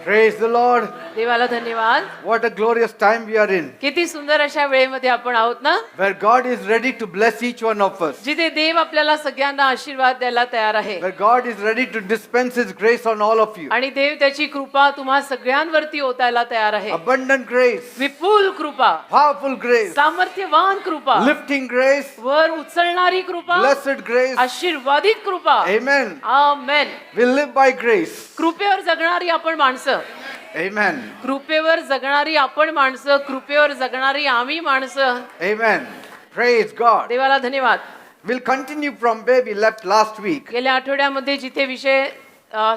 Praise the Lord. देवाला धन्यवाद. What a glorious time we are in. किती सुंदर अशा वेळेमध्ये आपण आहोत ना, Where God is ready to bless each one of us. जिथे देव आपल्याला सगळ्यांना आशीर्वाद द्यायला तयार आहे. Where God is ready to dispense His grace on all of you. आणि देव त्याची कृपा तुम्हा सगळ्यांवरती ओतायला तयार आहे. Abundant grace. विपुल कृपा, Powerful grace. सामर्थ्यवान कृपा, Lifting grace. वर उचलणारी कृपा, Blessed grace. आशीर्वादित कृपा. Amen. Amen. We live by grace. कृपेवर जगणारी आपण माणसं, Amen. कृपेवर जगणारी आपण माणसं, कृपेवर जगणारी आम्ही माणसं. Amen. Praise God. देवाला धन्यवाद. We'll continue from where we left last week. गेल्या आठवड्यामध्ये जिथे विषय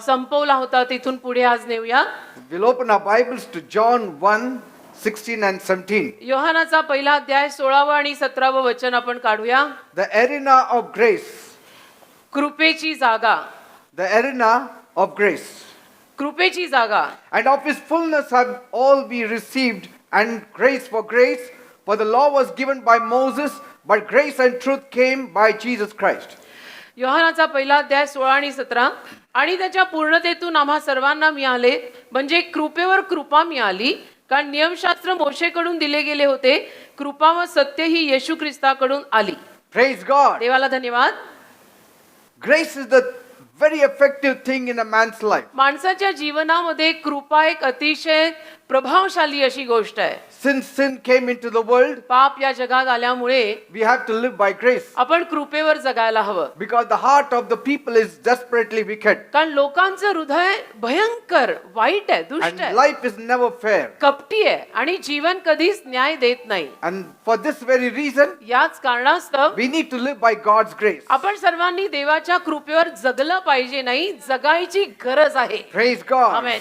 संपवला होता तिथून पुढे आज नेऊया. We'll open our Bibles to John 1:16 and 17. योहानाचा पहिला अध्याय 16 आणि 17 वचन आपण काढूया. The arena of grace. कृपेची जागा, The arena of grace. कृपेची जागा. And of His fullness have all we received, and grace for grace. For the law was given by Moses, but grace and truth came by Jesus Christ. योहानाचा पहिला अध्याय 16 आणि 17. आणि त्याच्या पूर्णतेतून आम्हा सर्वांना मिळाले, म्हणजे कृपेवर कृपा मिळाली. कारण नियमशास्त्र मोशेकडून दिले गेले होते, कृपा व सत्य ही येशू ख्रिस्ताकडून आली. Praise God. देवाला धन्यवाद. Grace is the very effective thing in a man's life. माणसाच्या जीवनामध्ये कृपा एक अतिशय प्रभावशाली अशी गोष्ट आहे. Since sin came into the world, पाप या जगात आल्यामुळे we have to live by grace. आपण कृपेवर जगायला हवं. Because the heart of the people is desperately wicked. कारण लोकांचं हृदय भयंकर वाईट आहे, दुष्ट And आहे, life is never fair. कपटी आहे आणि जीवन कधीच न्याय देत नाही. And for this very reason, याच कारणास्तव we need to live by God's grace. आपण सर्वांनी देवाच्या कृपेवर जगलं पाहिजे, नाही जगायची गरज आहे. Praise God. Amen.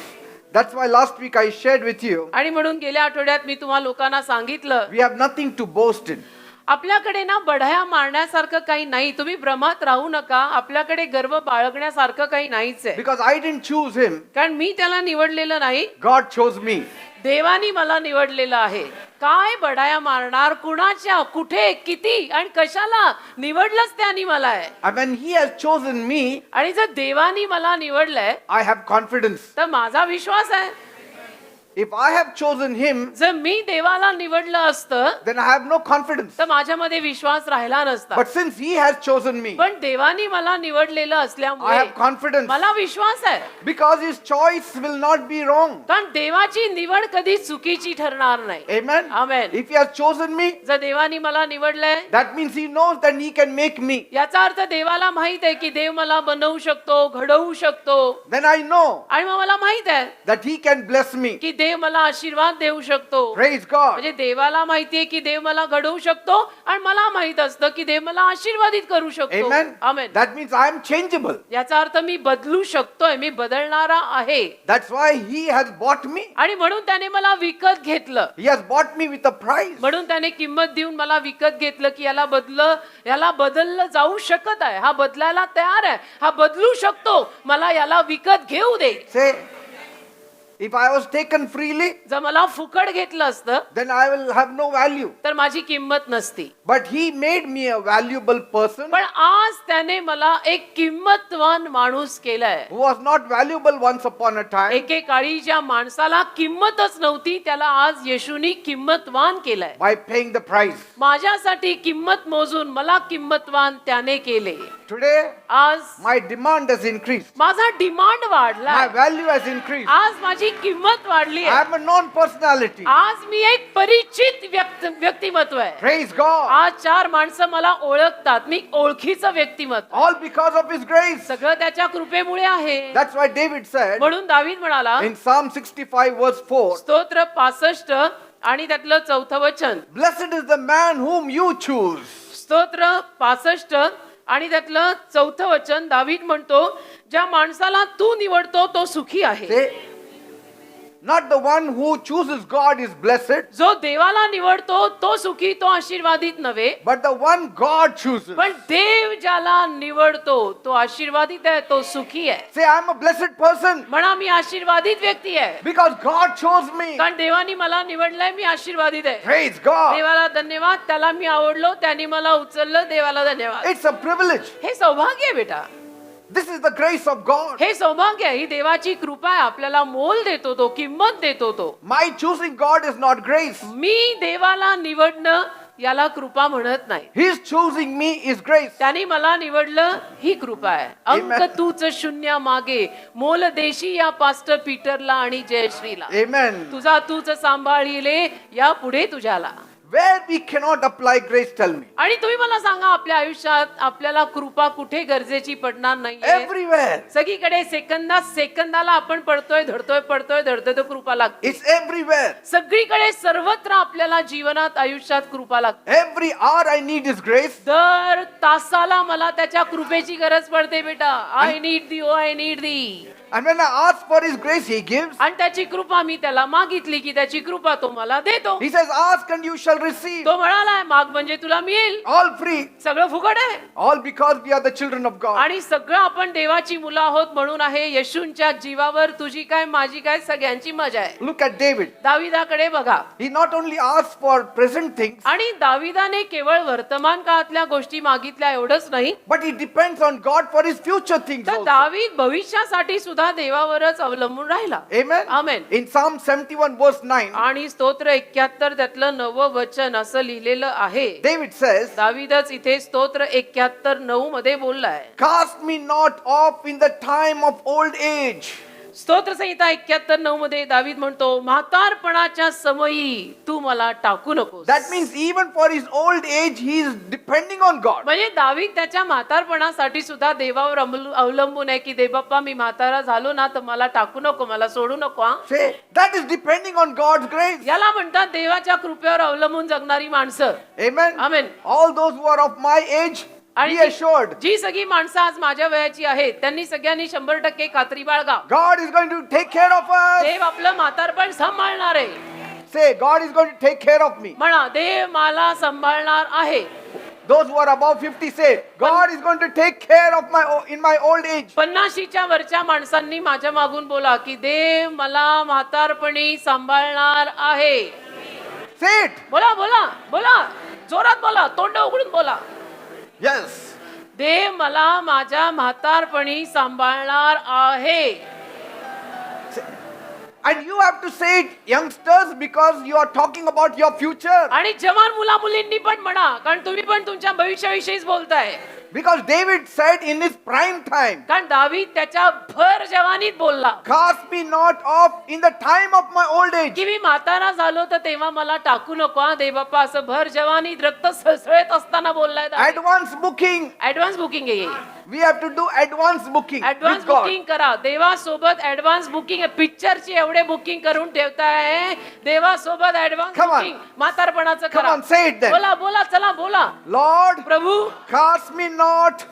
That's why last week I shared with you, आणि म्हणून गेल्या आठवड्यात मी तुम्हा लोकांना सांगितलं, we have nothing to boast in. आपल्याकडे ना बढाया मारण्यासारखं काही नाही. तुम्ही भ्रमात राहू नका. आपल्याकडे गर्व बाळगण्यासारखं काही नाहीच आहे. Because I didn't choose him, कारण मी त्याला निवडलेलं नाही, God chose me. देवानी मला निवडलेलं आहे. काय बढाया मारणार, कुणाच्या, कुठे, किती आणि कशाला निवडलंच त्यानी मला आहे. And when he has chosen me, आणि जर देवानी मला निवडलंय I have confidence. तर माझा विश्वास आहे. If I have chosen him, जर मी देवाला निवडलं असतं then I have no confidence. तर माझ्यामध्ये विश्वास राहिला नसता. But since he has chosen me, पण देवानी मला निवडलेलं I असल्यामुळे have confidence. मला विश्वास आहे. Because his choice will not be wrong. कारण देवाची निवड कधी चुकीची ठरणार नाही. Amen. Amen. If he has chosen me, जर देवानी मला निवडलंय that means he knows that he can make me. याचा अर्थ देवाला माहित आहे की देव मला बनवू शकतो, घडवू शकतो. Then I know आणि मग मला माहित आहे that he can bless me. की देव मला आशीर्वाद देऊ शकतो. Praise God. म्हणजे देवाला माहितीये की देव मला घडवू शकतो आणि मला माहित असतं की देव मला आशीर्वादित करू शकतो. Amen. Amen. That means I am changeable. याचा अर्थ मी बदलू शकतोय, मी बदलणारा आहे. That's why he has bought me. आणि म्हणून त्याने मला विकत घेतलं. He has bought me with a price. म्हणून त्याने किंमत देऊन मला विकत घेतलं की याला बदललं जाऊ शकत आहे, हा बदलायला तयार आहे, हा बदलू शकतो, मला याला विकत घेऊ दे. Say, if I was taken freely, जर मला फुकट घेतलं असतं then I will have no value. तर माझी किंमत नसती. But he made me a valuable person पण आज त्याने मला एक किंमतवान माणूस केलाय. who was not valuable once upon a time. एकेकाळी ज्या माणसाला किंमतच नव्हती त्याला आज येशूनी किंमतवान केलाय. By paying the price. माझ्यासाठी किंमत मोजून मला किंमतवान त्याने केले. Today, आज my demand has increased. माझा डिमांड My वाढला. value has increased. आज माझी किंमत वाढली I आहे. am a known personality. आज मी एक परिचित व्यक्तिमत्व आहे. Praise God. आज 4 माणसं मला ओळखतात. मी ओळखीचं व्यक्तिमत्व. All because of his grace. सगळं त्याच्या कृपेमुळे आहे. That's why David said म्हणून दावीद म्हणाला in Psalm 65 verse 4, स्तोत्र 65 आणि त्यातलं 4थं वचन. blessed is the man whom you choose. स्तोत्र 65 आणि त्यातलं 4थं वचन दावीद म्हणतो, ज्या माणसाला तू निवडतो तो सुखी आहे. Say, not the one who chooses God is blessed, जो देवाला निवडतो तो सुखी, तो आशीर्वादित नव्हे, but the one God chooses. पण देव ज्याला निवडतो तो आशीर्वादित आहे, तो सुखी आहे. Say, I'm a blessed person म्हणा मी आशीर्वादित व्यक्ती आहे. because God chose me. कारण देवानी मला निवडलंय, मी आशीर्वादित आहे. Praise God. देवाला धन्यवाद. त्याला मी आवडलो, त्याने मला उचललं. देवाला धन्यवाद. It's a privilege. हे सौभाग्य आहे बेटा. This is the grace of God. हे सौभाग्य आहे, ही देवाची कृपा आहे. आपल्याला मोल देतो तो, किंमत देतो तो. My choosing God is not grace. मी देवाला निवडणं याला कृपा म्हणत नाही. His choosing me is grace. त्यांनी मला निवडलं ही कृपा आहे. अंक Amen. तूच शून्य मागे मोल देशी या पास्टर पीटरला आणि जयश्रीला. Amen. तुझा तूच सांभाळिले या पुढे तुझ्याला. Where we cannot apply grace, tell me. आणि तुम्ही मला सांगा, आपल्या आयुष्यात आपल्याला कृपा कुठे गरजेची पडणार नाही? Everywhere. सगळीकडे सेकंदाला आपण पडतोय धडतोय तो कृपा लागते. It's everywhere. सगळीकडे सर्वत्र आपल्याला जीवनात आयुष्यात कृपा लागते. Every hour I need is grace. दर तासाला मला त्याच्या कृपेची गरज पडते बेटा. I need thee, oh I need thee. And when I ask for His grace, He gives. आणि त्याची कृपा मी त्याला मागितली की त्याची कृपा तो मला देतो. He says, ask and you shall receive. तो म्हणालाय, माग म्हणजे तुला मिळेल. All free. सगळं फुकट आहे. All because we are the children of God. आणि सगळं आपण देवाची मुलं आहोत म्हणून आहे. येशूंच्या जीवावर तुझी काय माझी काय सगळ्यांची मजा आहे. Look at David. दाविदाकडे बघा. He not only asked for present things, आणि दाविदाने केवळ वर्तमान काळातल्या गोष्टी मागितल्या एवढंच नाही, but he depends on God for his future things तर also. दावीद भविष्यासाठी सुद्धा देवावरच अवलंबून राहिला. Amen. Amen. In Psalm 71 verse 9, आणि स्तोत्र 71 त्यातलं 9 वचन असं लिहिलेलं आहे. David says, दावीदच इथे स्तोत्र 71:9 मध्ये बोललाय. cast me not off in the time of old age. स्तोत्र संहिता 71:9 मध्ये दावीद म्हणतो, म्हातारपणाच्या समयी तू मला टाकू नकोस. That means even for his old age, he is depending on God. म्हणजे दावीद त्याच्या म्हातारपणासाठी सुद्धा देवावर अवलंबून आहे की देव बाप्पा मी म्हातारा झालो ना तर मला टाकू नको, मला सोडू नको. हा. Say, that is depending on God's grace. याला म्हणतात देवाच्या कृपेवर अवलंबून जगणारी माणसं. Amen. Amen. All those who are of my age, आणि be assured, जी सगळी माणसं आज माझ्या वयाची आहेत त्यांनी सगळ्यांनी 100% खात्री बाळगा. God is going to take care of us. देव आपलं म्हातारपण सांभाळणार आहे. Say, God is going to take care of me. म्हणा, देव मला सांभाळणार आहे. Those who are above 50 say, God is going to take care of in my old age. 50च्या वरच्या माणसांनी माझ्या मागून बोला की देव मला म्हातारपणी सांभाळणार आहे. Say it. बोला बोला बोला, जोरात बोला, तोंड उघडून बोला. Yes. देव मला माझ्या म्हातारपणी सांभाळणार आहे. And you have to say it, youngsters, because you are talking about your future. आणि जवान मुला मुलींनी पण म्हणा, कारण तुम्ही पण तुमच्या भविष्याविषयीच बोलताय. Because David said in his prime time, कारण दावीद त्याच्या भर जवानीत बोलला cast me not off in the time of my old age. की मी म्हातारा झालो तर तेव्हा मला टाकू नको. हा देव बाप्पा असं भर जवानीत रक्त सळसळत असताना बोललाय. Advance booking. ऍडव्हान्स बुकिंग आहे. We have to do advance booking advance with God. Booking करा. देवासोबत ऍडव्हान्स बुकिंग आहे. पिक्चरची एवढे बुकिंग करून ठेवताय. देवासोबत ऍडव्हान्स Come on. बुकिंग म्हातारपणाचं Come करा. on, say it then. बोला बोला, चला बोला. Lord, Prabhu cast me not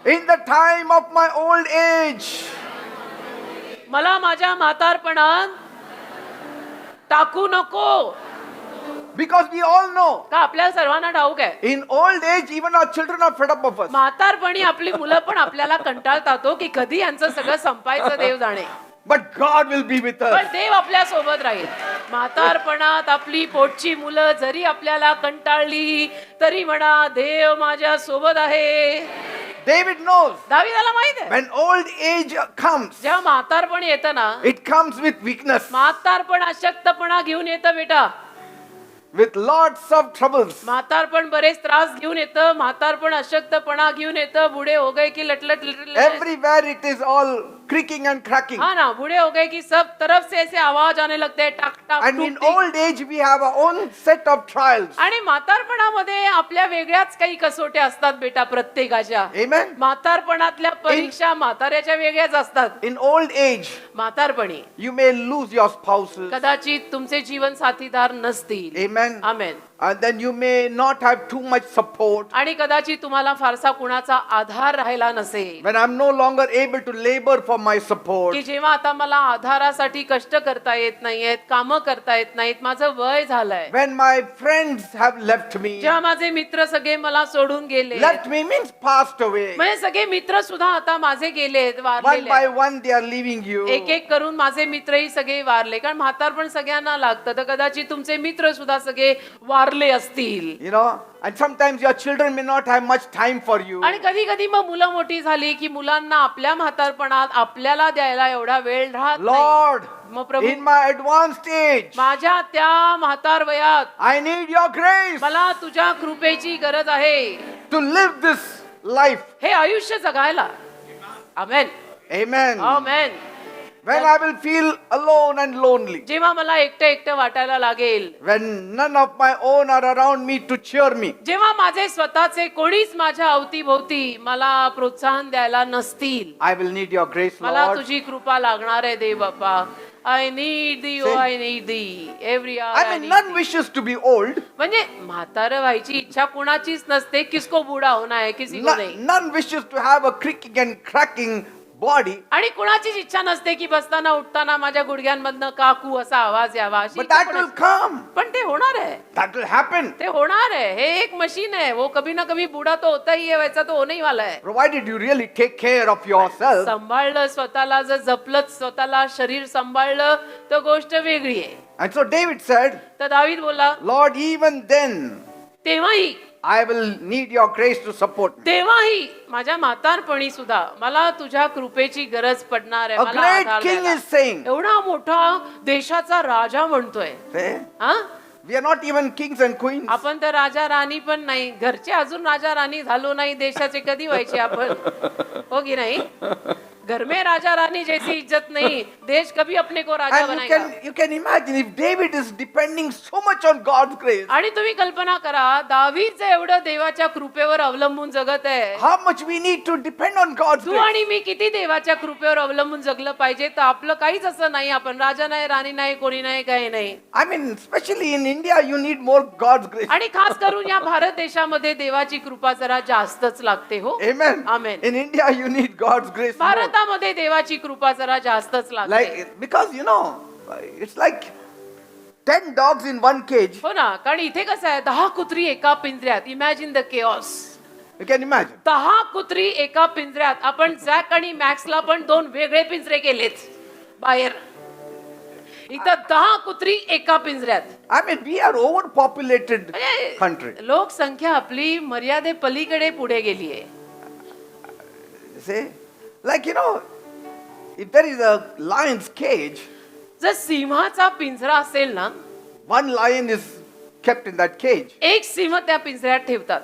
in the time of my old age. मला माझ्या म्हातारपणात टाकू नको. Because we all know, का आपल्या सर्वांना ठाऊक आहे, in old age, even our children are fed up of us. म्हातारपणी आपली मुलं पण आपल्याला कंटाळतात हो की कधी यांचं सगळं संपायचं देव जाणे. But God will be with पण us. देव आपल्या सोबत राहील. म्हातारपणात आपली पोटची मुलं जरी आपल्याला कंटाळली तरी म्हणा देव माझ्या सोबत आहे. David knows दावीदाला माहित आहे when old age comes, जेव्हा म्हातारपण येतं ना, it comes with weakness, म्हातारपण अशक्तपणा घेऊन येतं बेटा. with lots of troubles. म्हातारपण बरेच त्रास घेऊन येतं. म्हातारपण अशक्तपणा घेऊन येतं. बुढे हो गए की लटलट लटलट. Everywhere it is all creaking and cracking. हाँ ना, बूढ़े हो गए कि सब तरफ से ऐसे आवाज आने लगते हैं, टक टक And in took, tick. old age, we have our own set of trials. आणि म्हातारपणामध्ये आपल्या वेगळ्याच काही कसोट्या असतात बेटा प्रत्येकाच्या. Amen. म्हातारपणातल्या परीक्षा म्हाताऱ्याच्या वेगळ्याच असतात. In old age, म्हातारपणी you may lose your spouses. कदाचित तुमचे जीवन साथीदार नसतील. Amen. Amen. And then you may not have too much support. आणि कदाचित तुम्हाला फारसा कुणाचा आधार राहिला नसेल. When I'm no longer able to labor for my support. की जेव्हा आता मला आधारासाठी कष्ट करता येत नाहीयेत, कामं करता येत नाहीत, माझं वय झालंय. When my friends have left me. जेव्हा माझे मित्र सगळे मला सोडून गेले. Left me means passed away. म्हणजे सगळे मित्र सुद्धा आता माझे गेलेत, One वारलेले by आहेत. one they are leaving you. एक एक करून माझे मित्रही सगळे वारले. कारण म्हातारपण सगळ्यांना लागतं. तर कदाचित तुमचे मित्र सुद्धा सगळे वारले भरले असतील. You know, and sometimes your children may not have much time for you. आणि कधी कधी मग मुलं मोठी झाली की मुलांना आपल्या म्हातारपणात आपल्याला द्यायला एवढा वेळ राहत नाही. Lord, मग प्रभू, in my advanced age, माझ्या त्या म्हातार वयात I need your grace मला तुझ्या कृपेची गरज आहे to live this life. हे आयुष्य जगायला. आमेन. Amen. Amen. When I will feel alone and lonely, जेव्हा मला एकटं एकटं वाटायला लागेल, when none of my own are around me to cheer me, जेव्हा माझे स्वतःचे कोणीच माझ्या अवतीभोवती मला प्रोत्साहन द्यायला नसतील, I will need your grace, मला Lord. तुझी कृपा लागणार आहे देव बाप्पा. I need thee, oh Say- I need thee every I mean, none wishes to be old. म्हणजे म्हातारं व्हायची इच्छा कुणाचीच नसते. किसको बूढ़ा होना है, किसी को नाही. None wishes to have a creaking and cracking body. आणि कुणाचीच इच्छा नसते की बसताना उठताना माझ्या गुडघ्यांमधनं काकू असा आवाज यावा, अशी But इच्छा that पण will असते. come. पण ते होणार आहे. That will happen. ते होणार आहे. हे एक मशीन है, वो कभी ना कभी बूढ़ा तो होता ही है, वैसा तो होने ही वाला है. Provided you really take care of yourself. सांभाळलं स्वतःला, जर जपलत स्वतःला, शरीर सांभाळलं तर गोष्ट वेगळी आहे. And so David said, तर दावीद बोलला, Lord, even then तेव्हाही I will need your grace to support me. तेव्हाही माझ्या म्हातारपणी सुद्धा मला तुझ्या कृपेची गरज पडणार आहे. A मला great आधार king द्यायला. is saying, एवढा मोठा देशाचा राजा म्हणतोय. "Say, हा, we are not even kings and queens. आपण तर राजा राणी पण नाही, घरचे अजून राजा राणी झालो नाही, देशाचे कधी व्हायचे आपण, हो की नाही? घर में राजा रानी जैसी इज्जत नहीं, देश कभी अपने को राजा And बनाएगा. you can imagine if David is depending so much on God's grace, आणि तुम्ही कल्पना करा, दावीद जे एवढं देवाच्या कृपेवर अवलंबून जगत आहे, how much we need to depend on God's Tu grace. आणि मी किती देवाच्या कृपेवर अवलंबून जगलं पाहिजे. तर आपलं काहीच असं नाही, आपण राजा नाही, राणी नाही, कोणी नाही, काही नाही. I mean, especially in India, you need more God's grace. आणि खास करून या भारत देशामध्ये देवाची कृपा जरा जास्तच लागते. हो, Amen. Amen. In India, you need God's grace more. भारतामध्ये देवाची कृपा जरा जास्तच लागते. Like, because you know, it's like 10 dogs in one cage. हो ना, कारण इथे कसं आहे, 10 कुत्री एका पिंजऱ्यात. Imagine the chaos. You can imagine. 10 कुत्री एका पिंजऱ्यात. आपण जॅक आणि मॅक्सला पण 2 वेगळे पिंजरे केलेत बाहेर. इथं 10 कुत्री एका पिंजऱ्यात. I mean, we are overpopulated country. म्हणजे लोकसंख्या आपली मर्यादे पलीकडे पुढे गेली आहे. See, like you know, if there is a lion's cage, जर सिंहाचा पिंजरा असेल ना, one lion is kept in that cage, एक सिंह त्या पिंजऱ्यात ठेवतात.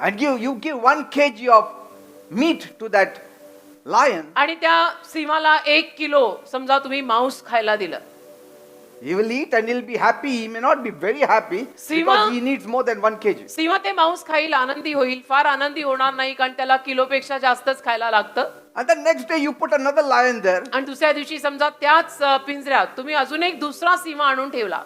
and you give 1 kg of meat to that lion, आणि त्या सिंहाला 1 किलो समजा तुम्ही मांस खायला दिलं. he will eat and he'll be happy. He may not be very happy Sima- because he needs more than 1 kg. सिंह ते मांस खाईल, आनंदी होईल, फार आनंदी होणार नाही, कारण त्याला किलोपेक्षा जास्तच खायला लागतं. And then next day you put another lion there, आणि दुसऱ्या दिवशी समजा त्याच पिंजऱ्यात तुम्ही अजून एक दुसरा सिंह आणून ठेवला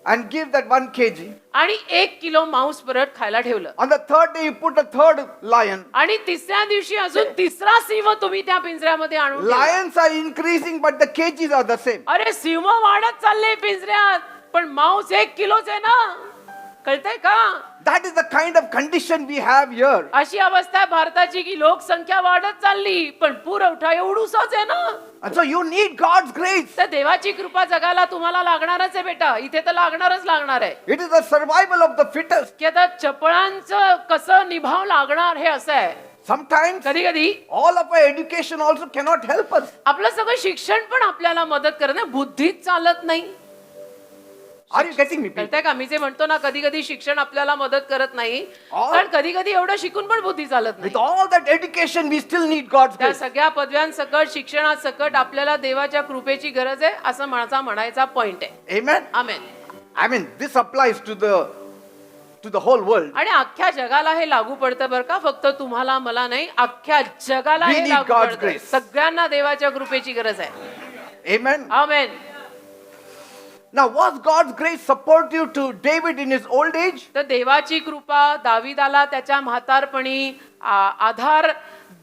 and give that 1 kg. आणि 1 किलो मांस परत खायला ठेवलं. On the third day you put a third lion. आणि तिसऱ्या दिवशी अजून तिसरा सिंह तुम्ही त्या पिंजऱ्यामध्ये आणून ठेवला. Lions are increasing but the kgs are the same. अरे सिंह वाढत चालले पिंजऱ्यात, पण मांस 1 किलोच आहे ना. कळतंय का? That is the kind of condition we have here. अशी अवस्था आहे भारताची की लोकसंख्या वाढत चालली, पण पुरवठा एवढूसाच आहे ना. And so you need God's grace. तर देवाची कृपा जगायला तुम्हाला लागणारच आहे बेटा. इथे तर लागणारच लागणार आहे. It is the survival of the fittest. की आता चपळांचं कसं निभाव लागणार हे असं आहे. Sometimes कधी कधी all of our education also cannot help us. आपलं सगळं शिक्षण पण आपल्याला मदत करत नाही, बुद्धीच चालत नाही. Are you getting me, people? कळतंय का? मी जे म्हणतो ना, कधी कधी शिक्षण आपल्याला मदत करत नाही, All- कारण कधी कधी एवढं शिकून पण बुद्धी चालत नाही. With all that education, we still need God's त्या grace. सगळ्या पदव्यांसकट, शिक्षणासकट आपल्याला देवाच्या कृपेची गरज आहे, असं माझा म्हणायचा पॉइंट आहे. Amen. Amen. I mean, this applies to the whole world. आणि अख्ख्या जगाला हे लागू पडतं बरं का, फक्त तुम्हाला मला नाही, अख्ख्या जगाला We हे need लागू God's पडतं. grace. सगळ्यांना देवाच्या कृपेची गरज आहे. Amen. Amen. Now, was God's grace supportive to David in his old age? तर देवाची कृपा दावीदाला त्याच्या म्हातारपणी आधार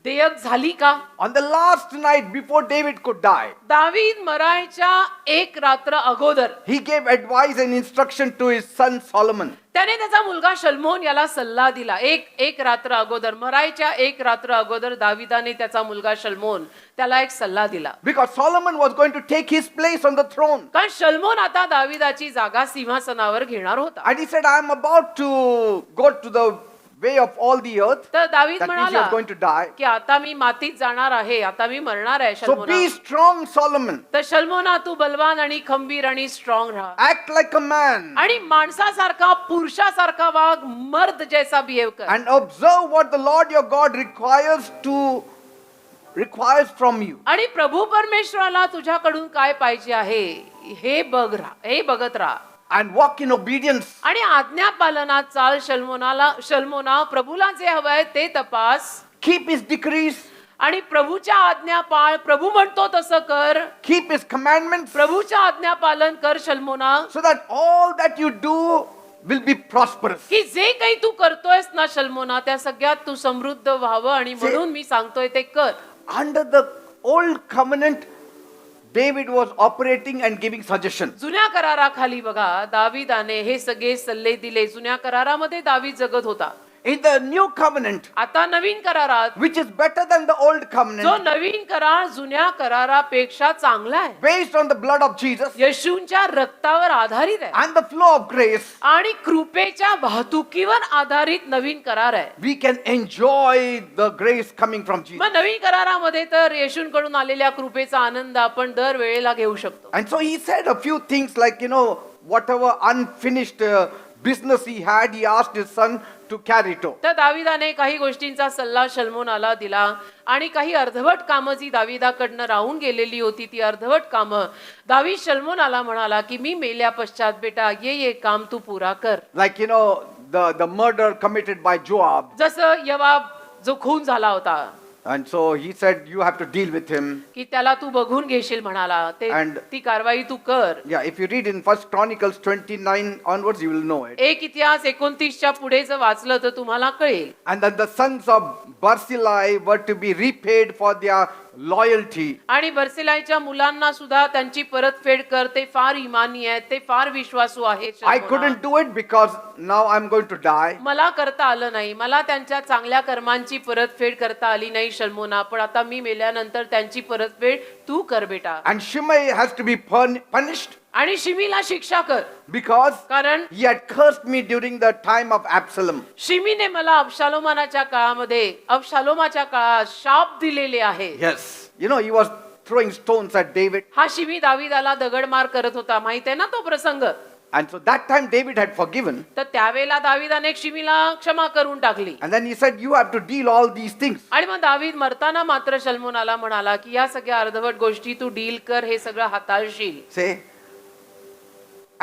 देयक झाली का? On the last night before David could die, दावीद मरायच्या 1 रात्र अगोदर he gave advice and instruction to his son Solomon. त्याने त्याचा मुलगा शल्मोन याला सल्ला दिला. एक रात्र अगोदर, मरायच्या एक रात्र अगोदर दाविदाने त्याचा मुलगा शल्मोन त्याला एक सल्ला दिला. Because Solomon was going to take his place on the throne. कारण शल्मोन आता दाविदाची जागा सिंहासनावर घेणार होता. And he said, I am about to go to the way of all the earth. तर दावीद That means he म्हणाला was going to die. की आता मी मातीत जाणार आहे, आता मी मरणार आहे. So शल्मोना, be strong, Solomon. तर शल्मोना तू बलवान आणि खंबीर आणि स्ट्रॉंग राहा Act like a man. आणि माणसासारखा पुरुषासारखा वाग, मर्द जैसा बिहेव कर. And observe what the Lord your God requires from you. आणि प्रभू परमेश्वराला तुझ्याकडून काय पाहिजे आहे हे बघत राहा. And walk in obedience. आणि आज्ञा पालनात चाल. शल्मोना प्रभूला जे हवंय ते तपास Keep his decrees. आणि प्रभूच्या आज्ञा पाळ. प्रभू म्हणतो तसं कर. Keep his commandments. प्रभूच्या आज्ञा पालन कर शल्मोना, So that all that you do will be prosperous. की जे काही तू करतोयस ना शल्मोना, त्या सगळ्यात तू समृद्ध व्हावं. आणि म्हणून मी सांगतोय ते कर. Under the old covenant, David was operating and giving suggestions. जुन्या कराराखाली बघा दाविदाने हे सगळे सल्ले दिले. जुन्या करारामध्ये दावीद जगत होता. In the new covenant, आता नवीन करारात, which is better than the old जो covenant, नवीन करार जुन्या करारापेक्षा चांगला आहे, based on the blood of Jesus येशूंच्या रक्तावर आधारित आहे and the flow of grace, आणि कृपेच्या वाहतुकीवर आधारित नवीन करार आहे. we can enjoy the grace coming from Jesus. मग नवीन करारामध्ये तर येशूंकडून आलेल्या कृपेचा आनंद आपण दर वेळेला घेऊ शकतो. And so he said a few things like, whatever unfinished business he had, he asked his son to carry it out. तर दाविदाने काही गोष्टींचा सल्ला शल्मोनाला दिला आणि काही अर्धवट कामं जी दाविदाकडनं राहून गेलेली होती, ती अर्धवट कामं दावीद शल्मोनाला म्हणाला की मी मेल्या पश्चात बेटा ये काम तू पुरा कर. Like, the murder committed by Joab. जसं यवाब जो खून झाला होता, And so he said, you have to deal with him. की त्याला तू बघून घेशील म्हणाला. And- ती कारवाई तू कर. Yeah, if you read in 1 Chronicles 29 onwards, you will know it. एक इतिहास 29च्या पुढे जर वाचलं तर तुम्हाला कळेल. And that the sons of Barzillai were to be repaid for their loyalty. आणि बर्सिलाईच्या मुलांना सुद्धा त्यांची परतफेड कर. ते फार इमानी आहेत, ते फार विश्वासू आहेत. I couldn't do it because now I'm going to die. मला करता आलं नाही, मला त्यांच्या चांगल्या कर्मांची परतफेड करता आली नाही शल्मोना, पण आता मी मेल्यानंतर त्यांची परतफेड तू कर बेटा. And Shimei has to be punished आणि शिमीला शिक्षा कर, because कारण he had cursed me during the time of Absalom. शिमीने मला अबशालोमाच्या काळात शाप दिलेले आहे. Yes. He was throwing stones at David. हा शिमी दाविदाला दगडमार करत होता, माहित आहे ना तो प्रसंग. And so that time David had forgiven. तर त्यावेळेला दाविदाने शिमीला क्षमा करून टाकली. And then he said, you have to deal all these things. आणि मग दावीद मरताना मात्र शल्मोनाला म्हणाला की या सगळ्या अर्धवट गोष्टी तू डील कर, हे सगळं हाताळशील. Say.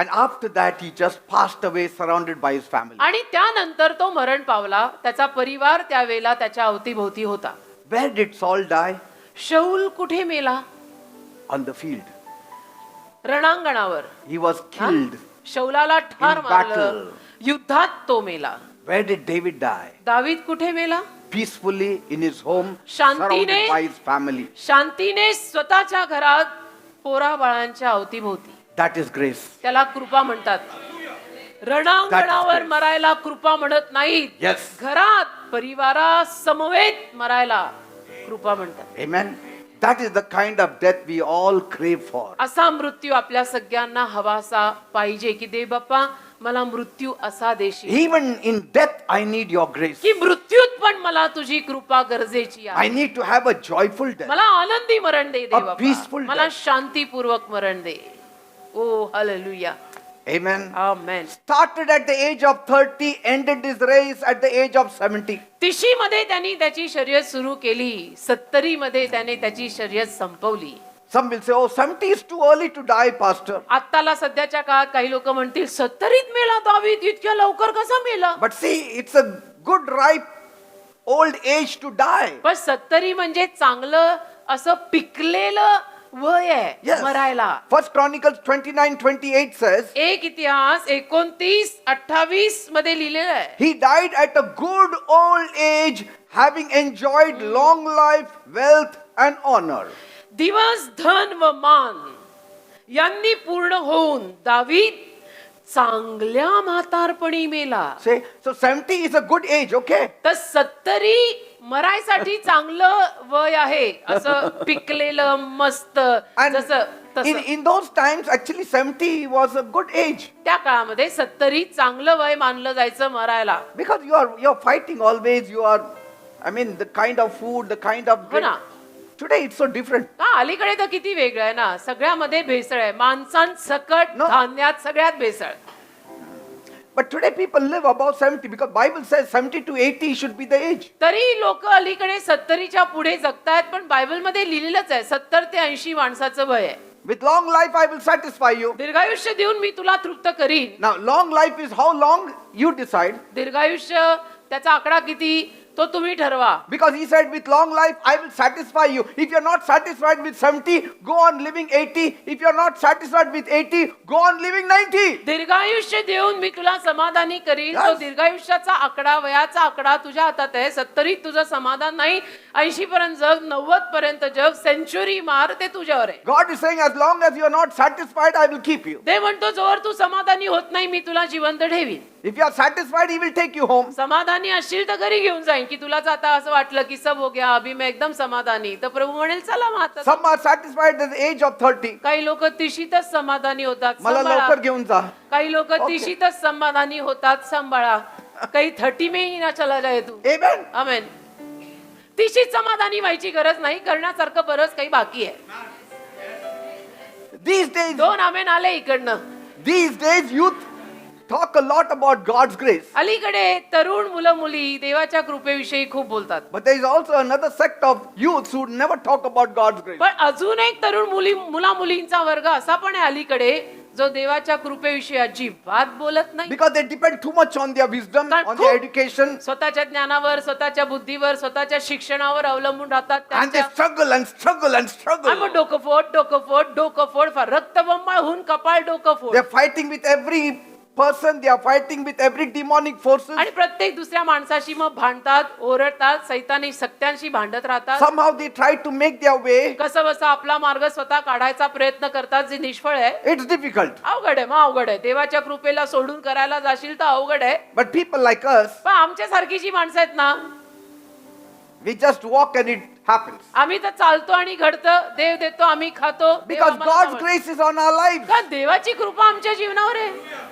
And after that he just passed away surrounded by his family. आणि त्यानंतर तो मरण पावला. त्याचा परिवार त्यावेळेला त्याच्या अवतीभोवती होता. Where did Saul die? शौल कुठे मेला? On the field. रणांगणावर. He was killed. शौलाला ठार In मारलं, battle. युद्धात तो मेला. Where did David die? दावीद कुठे मेला? Peacefully in his home, शांतीने- surrounded by his family. शांतीने स्वतःच्या घरात पोरा बाळांच्या अवतीभोवती. That is grace. त्याला कृपा म्हणतात. रणांगणावर grace. मरायला कृपा म्हणत नाहीत. Yes. घरात परिवारा समवेत मरायला कृपा म्हणतात. Amen. That is the kind of death we all crave for. असा मृत्यू आपल्या सगळ्यांना हवासा पाहिजे की देव बाप्पा मला मृत्यू असा देशील, Even in death, I need your grace. की मृत्यूत पण मला तुझी कृपा गरजेची I आहे. need to have a joyful death. मला आनंदी मरण दे देव peaceful बाप्पा, मला death. शांतीपूर्वक मरण दे. Oh hallelujah. Amen. Amen. Started at the age of 30, ended his race at the age of 70. 30 मध्ये त्यांनी त्याची शर्यत सुरू केली, 70 मध्ये त्याने त्याची शर्यत संपवली. Some will say, oh, 70 is too early to die, pastor. आत्ताला सध्याच्या काळात काही लोक म्हणतील 70 मेला दावीद, इतक्या लवकर कसा मेला? But see, it's a good ripe old age to die. पण 70 म्हणजे चांगलं असं पिकलेलं वय आहे Yes. मरायला. 1 Chronicles 29:28 says, एक इतिहास 29:28 मध्ये लिहिलेलं आहे. he died at a good old age, having enjoyed long life, wealth and honor. दिवस, धन व मान यांनी पूर्ण होऊन दावीद चांगल्या म्हातारपणी मेला. Say, so 70 is a good age, okay? तर 70 मरायसाठी चांगलं वय आहे, असं पिकलेलं मस्त And जसं तसं. in those times, actually 70 was a good age. त्या काळामध्ये 70 चांगलं वय मानलं जायचं मरायला. Because you're fighting always, I mean, the kind of food, the kind of हो ना. Today it's so different. हा, अलीकडे तर किती वेगळं आहे ना, सगळ्यामध्ये भेसळ आहे, माणसांसकट No. धान्यात सगळ्यात भेसळ. But today people live above 70 because Bible says 70 to 80 should be the age. तरी लोक अलीकडे 70च्या पुढे जगतायत, पण बायबलमध्ये लिहिलेलंच आहे 70 ते 80 माणसाचं वय आहे. With long life I will satisfy you. दीर्घायुष्य देऊन मी तुला तृप्त करीन. Now long life is how long you decide. दीर्घायुष्य त्याचा आकडा किती तो तुम्ही ठरवा. Because he said with long life I will satisfy you. If you're not satisfied with 70, go on living 80. If you're not satisfied with 80, go on living 90. दीर्घायुष्य देऊन मी तुला समाधानी करीन. Yes. तो दीर्घायुष्याचा आकडा, वयाचा आकडा तुझ्या हातात आहे. 70 तुझं समाधान नाही, 80 पर्यंत जग, 90 पर्यंत जग, सेंचुरी मार, ते तुझ्यावर आहे. God is saying as long as you're not satisfied I will keep you. ते म्हणतो जोवर तू समाधानी होत नाही मी तुला जिवंत ठेवीन. If you are satisfied he will take you home. समाधानी असशील तर घरी घेऊन जाईन. की तुलाच आता असं वाटलं की सब हो गया अभी मैं एकदम समाधानी, तर प्रभू म्हणेल चला मग आता. Some are satisfied at the age of 30. काही लोक तिशीतच समाधानी होतात, मला सांभाळा. लवकर घेऊन जा. काही लोक तिशीतच समाधानी होतात, सांभाळा. काही 30 में ही ना चला जाए तू. Amen. आमेन. तिशीत समाधानी व्हायची गरज नाही, करण्यासारखं बरंच काही बाकी आहे. दोन आमेन आले इकडनं. These days youth talk a lot about God's grace. अलीकडे तरुण मुलं मुली देवाच्या कृपेविषयी खूप बोलतात. But there is also another sect of youths who never talk about God's grace. पण अजून एक तरुण मुला मुलींचा वर्ग असा पण आहे अलीकडे जो देवाच्या कृपेविषयी अजिबात बोलत नाही. Because they depend too much on their wisdom, कारण on their खूप education. स्वतःच्या ज्ञानावर, स्वतःच्या बुद्धीवर, स्वतःच्या शिक्षणावर अवलंबून राहतात. And they त्यांच्या- struggle and struggle and आणि struggle. मग डोकं फोड फार रक्तबंबाळ होऊन कपाळ डोकं फोड. They are fighting with every person. They are fighting with every demonic forces. आणि प्रत्येक दुसऱ्या माणसाशी मग भांडतात, ओरडतात, सैतानी सत्यांशी भांडत राहतात. Somehow they try to make their way. कसं बसं आपला मार्ग स्वतः काढायचा प्रयत्न करतात, जे निष्फळ आहे. It's difficult. अवघड आहे, मग अवघड आहे. देवाच्या कृपेला सोडून करायला जाशील तर अवघड आहे. But people like us, पण आमच्या सारखी जी माणसं आहेत ना, we just walk and it happens. आम्ही तर चालतो आणि घडतं, देव देतो, आम्ही खातो. देव Because आम्हाला God's सांभाळतो. grace is on our lives. का देवाची कृपा आमच्या जीवनावर आहे.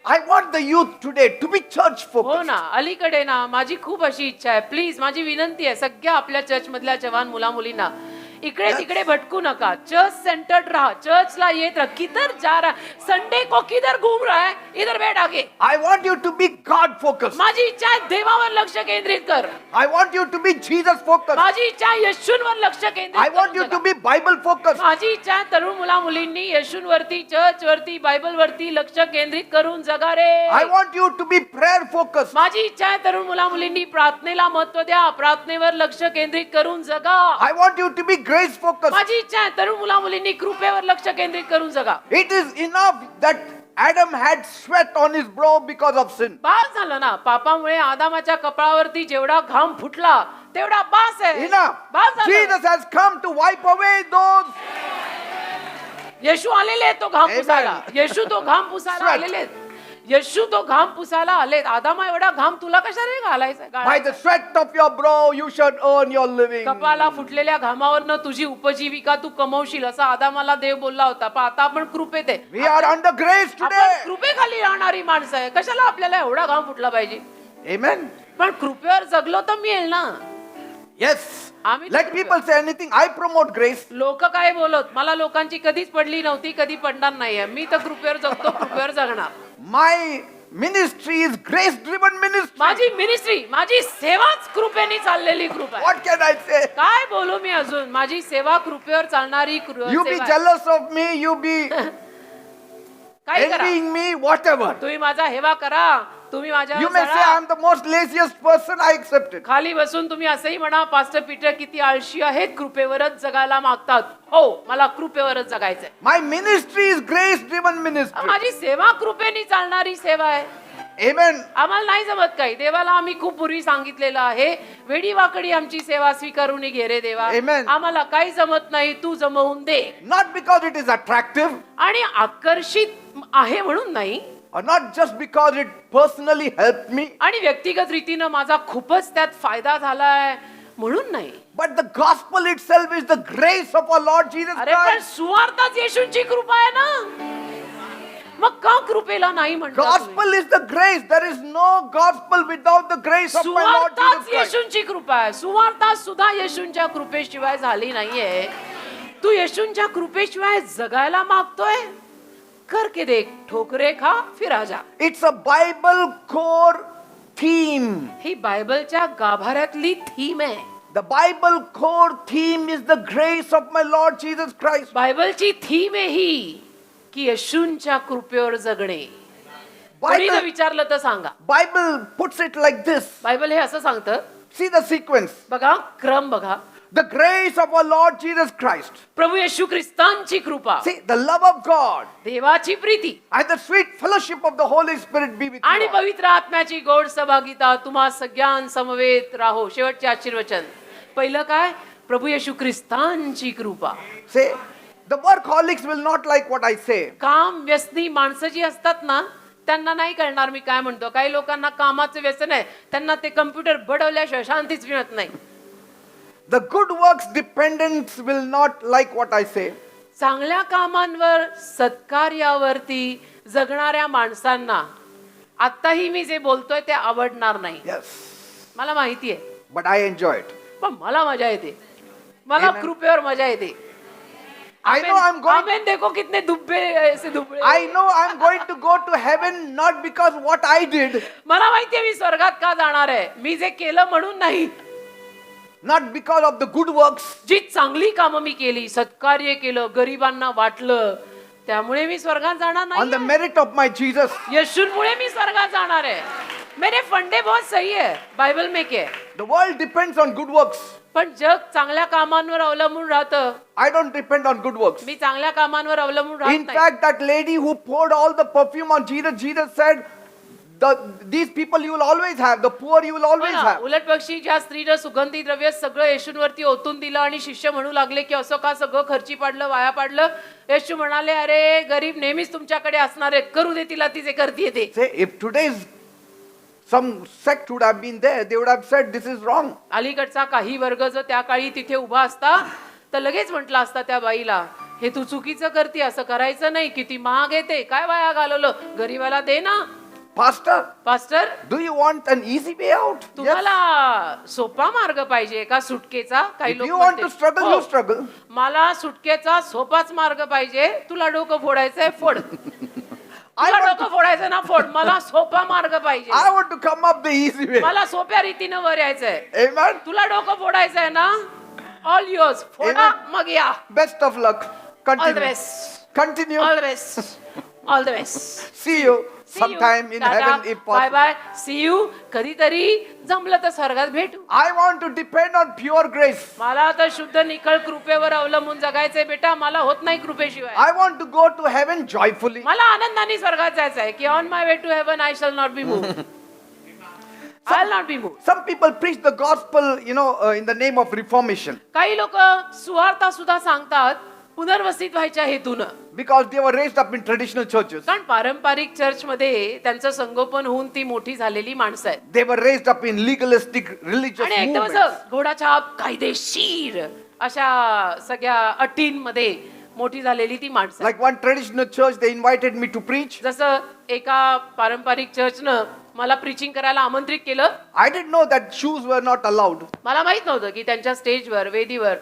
I want the youth today to be church हो focused. ना, अलीकडे ना माझी खूप अशी इच्छा आहे, प्लीज माझी विनंती आहे सगळ्या आपल्या चर्च मधल्या जवान मुला मुलींना, इकडे तिकडे भटकू नका, चर्च सेंटर्ड रहा, चर्चला येत रहा. किधर जा रहा, संडे को किधर घूम रहा है, इधर बैठ आगे. I want you to be God focused. माझी इच्छा आहे देवावर लक्ष केंद्रित कर. I want you to be Jesus focused. माझी इच्छा आहे येशूवर लक्ष केंद्रित I want करून you to जगा. be Bible focused. माझी इच्छा आहे तरुण मुला मुलींनी येशूवरती, चर्च वरती, बायबल वरती लक्ष केंद्रित करून जगा रे. I want you to be prayer focused. माझी इच्छा आहे तरुण मुला मुलींनी प्रार्थनेला महत्व द्या, प्रार्थनेवर लक्ष केंद्रित करून जगा. I want you to be grace focused. माझी इच्छा आहे तरुण मुला मुलींनी कृपेवर लक्ष केंद्रित करून जगा. It is enough that Adam had sweat on his brow because of sin. बास झालं ना, पापामुळे आदामाच्या कपाळावरती जेवढा घाम फुटला तेवढा बास आहे. Enough. बास झालं. Jesus has come to wipe away those. येशू आलेले आहेत तो घाम Amen. पुसायला. येशू तो घाम पुसायला Sweat. आलेले आहेत. येशू तो घाम पुसायला आलेत. आदामा एवढा घाम तुला कशाने घालायचा? By the sweat of your brow you should earn your living. कपाला फुटलेल्या घामावरनं तुझी उपजीविका तू कमवशील असा आदामाला देव बोलला होता. पण आता आपण कृपेत आहे. We are under grace आपण today. कृपेखाली राहणारी माणसं आहे. कशाला आपल्याला एवढा घाम फुटला पाहिजे? Amen. पण कृपेवर जगलो तर मिळेल ना. Yes. आम्ही Let people say anything. I promote grace. लोक काय बोलत, मला लोकांची कधीच पडली नव्हती, कधी पडणार नाहीये. मी तर कृपेवर जगतो, कृपेवर जगणार. My ministry is grace driven ministry. माझी मिनिस्ट्री, माझी सेवाच कृपेने चाललेली कृपा आहे. What can I say? काय बोलू मी अजून? माझी सेवा कृपेवर चालणारी You be सेवा आहे. jealous of me, you be काय करा, envying me, whatever. तुम्ही माझा हेवा करा, तुम्ही माझ्या You may say I'm the most laziest person, I accept it. खाली बसून तुम्ही असंही म्हणा, पास्टर पीटर किती आळशी आहेत, कृपेवरच जगायला मागतात. हो, मला कृपेवरच जगायचंय. My ministry is grace driven ministry. माझी सेवा कृपेने चालणारी सेवा आहे. Amen. आम्हाला नाही जमत काही. देवाला आम्ही खूप पूर्वी सांगितलेलं आहे, वेडी वाकडी आमची सेवा स्वीकारून घे रे देवा. Amen. आम्हाला काही जमत नाही, तू जमवून दे. Not because it is attractive, आणि आकर्षित आहे म्हणून नाही, or not just because it personally helped me, आणि व्यक्तिगत रीतीनं माझा खूपच त्यात फायदा झालाय म्हणून नाही. but the gospel itself is the grace of our Lord Jesus अरे पण Christ. सुवार्ताच येशूंची कृपा आहे ना. मग का कृपेला नाही म्हणता तुम्ही? Gospel is the grace. There is no gospel without the grace of my Lord Jesus सुवार्ताच Christ. येशूंची कृपा आहे. सुवार्ता सुद्धा येशूंच्या कृपेशिवाय झाली नाहीये. तू येशूंच्या कृपेशिवाय जगायला मागतोय, करके देख, ठोकरे खा फिर आजा. It's a Bible core theme. ही बायबलच्या गाभाऱ्यातली थीम आहे. The Bible core theme is the grace of my Lord Jesus Christ. बायबलची थीम आहे ही की येशूंच्या कृपेवर जगणे. कोणी जर विचारलं तर सांगा. Bible puts it like this. Bible हे असं सांगतं, See the sequence. बघा क्रम बघा. The grace of our Lord Jesus Christ. प्रभू येशू ख्रिस्तांची कृपा, See the love of God देवाची Preeti and the sweet fellowship of the Holy Spirit be with आणि you. all. पवित्र आत्म्याची गोड सहभागिता तुम्हा सगळ्यांसमवेत राहो. शेवटचे आशीर्वचन. पहिलं काय? प्रभू येशू ख्रिस्तांची कृपा. Say, the workaholics will not like what I say. काम व्यसनी माणसं जी असतात ना, त्यांना नाही कळणार मी काय म्हणतो. काही लोकांना कामाचं व्यसन आहे, त्यांना ते कम्प्युटर बडवल्याशिवाय शांतीच मिळत नाही. The good works dependents will not like what I say. चांगल्या कामांवर, सत्कार्यावरती जगणाऱ्या माणसांना आताही मी जे बोलतोय ते आवडणार नाही. Yes, मला माहिती आहे, but I enjoy it. पण मला मजा येते. मला Amen. कृपेवर मजा येते. I know I'm going. आमेन देखो कितने दुब्बे ऐसे Dubale. I know I'm going to go to heaven not because what I did, मला माहितीये मी स्वर्गात का जाणार आहे. मी जे केलं म्हणून नाही, not because of the good works, जी चांगली कामं मी केली, सत्कार्य केलं, गरिबांना वाटलं, त्यामुळे मी स्वर्गात जाणार on the नाही. merit of my Jesus. येशूमुळे मी स्वर्गात जाणार आहे. मेरे फंडे बहुत सही है, बाइबल में के. The world depends on good works. पण जग चांगल्या कामांवर अवलंबून राहतं. I don't depend on good works. मी चांगल्या कामांवर अवलंबून राहत In नाही. fact, that lady who poured all the perfume on Jesus, Jesus said, these people you will always have, the poor you will हो always ना, have. उलट पक्षी ज्या स्त्रीनं सुगंधी द्रव्य सगळं येशूंवरती ओतून दिलं आणि शिष्य म्हणू लागले की असं का सगळं खर्ची पाडलं, वाया पाडलं. येशू म्हणाले, अरे गरीब नेहमीच तुमच्याकडे असणार आहेत, करू दे तिला ती जे करते ते. Say, if today's some sect would have been there, they would have said this is wrong. अलीकडचा काही वर्ग जर त्या काळी तिथे उभा असता तर लगेच म्हटलं असता त्या बाईला, हे तू चुकीचं करते, असं करायचं नाही, किती महाग येते, काय वाया घालवलं, गरीबाला दे ना. Pastor, pastor, do you want an easy way out? Yes. तुम्हाला सोपा मार्ग पाहिजे का सुटकेचा? काही If लोक you want to म्हणतील, struggle, "हो, you struggle. मला सुटकेचा सोपाच मार्ग पाहिजे. तुला डोकं फोडायचंय फोड, I तुला want डोकं फोडायचं ना फोड, मला सोपा मार्ग पाहिजे. I want to come up the easy way. मला सोप्या रीतीनं वर यायचंय. Amen. तुला डोकं फोडायचंय ना, ऑल युअर्स, फोडा Amen. मग या. Best of luck. All the Continue. Best, Continue. All the best, all the best. See you sometime in heaven if by possible. Bye, see you. कधीतरी जमलं तर स्वर्गात भेटू. I want to depend on pure grace. मला आता शुद्ध निखळ कृपेवर अवलंबून जगायचंय बेटा. मला होत नाही कृपेशिवाय. I want to go to heaven joyfully. मला आनंदाने स्वर्गात जायचं आहे की on my way to heaven I shall not be move. I will not be move. Some people preach the gospel, in the name of reformation काही लोक सुवार्ता सुद्धा सांगतात पुनर्वसित व्हायच्या हेतूनं. because they were raised up in traditional churches. कारण पारंपरिक church मध्ये त्यांचं संगोपन होऊन ती मोठी झालेली माणसं आहेत. They were raised up in legalistic religious आणि एकदम movements. असं घोडाछाप कायदेशीर अशा सगळ्या अटींमध्ये मोठी झालेली ती माणसं आहेत. Like one traditional church, they invited me to preach. जसं एका पारंपरिक चर्चनं मला प्रीचिंग करायला आमंत्रित केलं. I didn't know that shoes were not allowed. मला माहित नव्हतं की त्यांच्या स्टेजवर, वेदीवर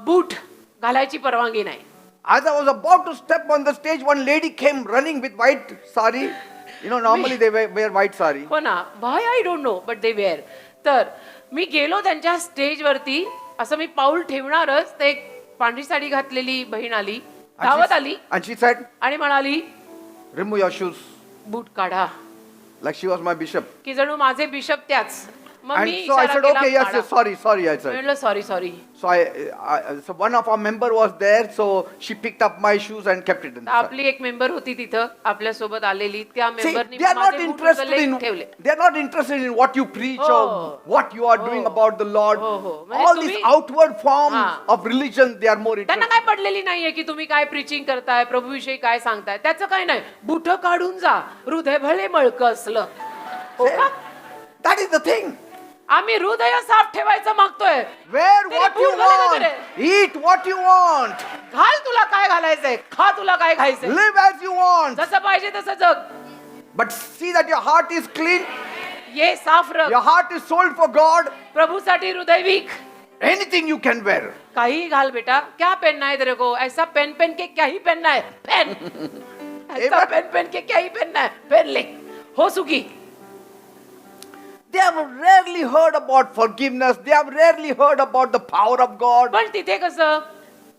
बूट घालायची परवानगी नाही. As I was about to step on the stage, one lady came running with white sari. Normally they wear white sari. हो ना, why I don't know but they wear. तर मी गेलो त्यांच्या स्टेजवरती, असं मी पाऊल ठेवणारच ते एक पांढरी साडी घातलेली बहीण आली, धावत आली And she said, आणि म्हणाली, remove your shoes. बूट काढा. Like she was my bishop. की जणू माझे बिशप त्याच. मग And मी so I इशारा said, केला, okay, yes, काढा. yes, sorry, I said. म्हणलं sorry So one of our member was there, so she picked up my shoes and kept it in the side. आपली एक member होती तिथं आपल्या सोबत आलेली त्या See, मेंबरनी they are not माझे बूट interested उचलले, in ठेवले. what you preach Oh. or what you are doing Oh. about the Lord. Oh. म्हणजे All these तुम्ही- outward forms हा. of religion, they are more त्यांना interested. काय पडलेली नाहीये की तुम्ही काय प्रीचिंग करताय प्रभूविषयी काय सांगताय त्याचं काय नाही बुट काढून जा हृदय भले मळकं असलं हो का? That is the thing. आम्ही हृदय साफ ठेवायचं मागतोय Wear तेरे what you बूट भले want. वगैरे. Eat what you want. घाल तुला काय घालायचंय खा तुला काय खायचंय Live as you want. जसं पाहिजे तसं जग But see that your heart is clean. ये साफ रख Your heart is sold for God. प्रभूसाठी हृदय विक Anything you can wear. काही घाल बेटा क्या पहनना है तेरे को ऐसा पहन के क्या ही पहनना है पहन ऐसा Amen. पहन के क्या ही पहनना है पहन ले हो सुखी They have rarely heard about forgiveness. They have rarely heard about the power of God. पण तिथे कसं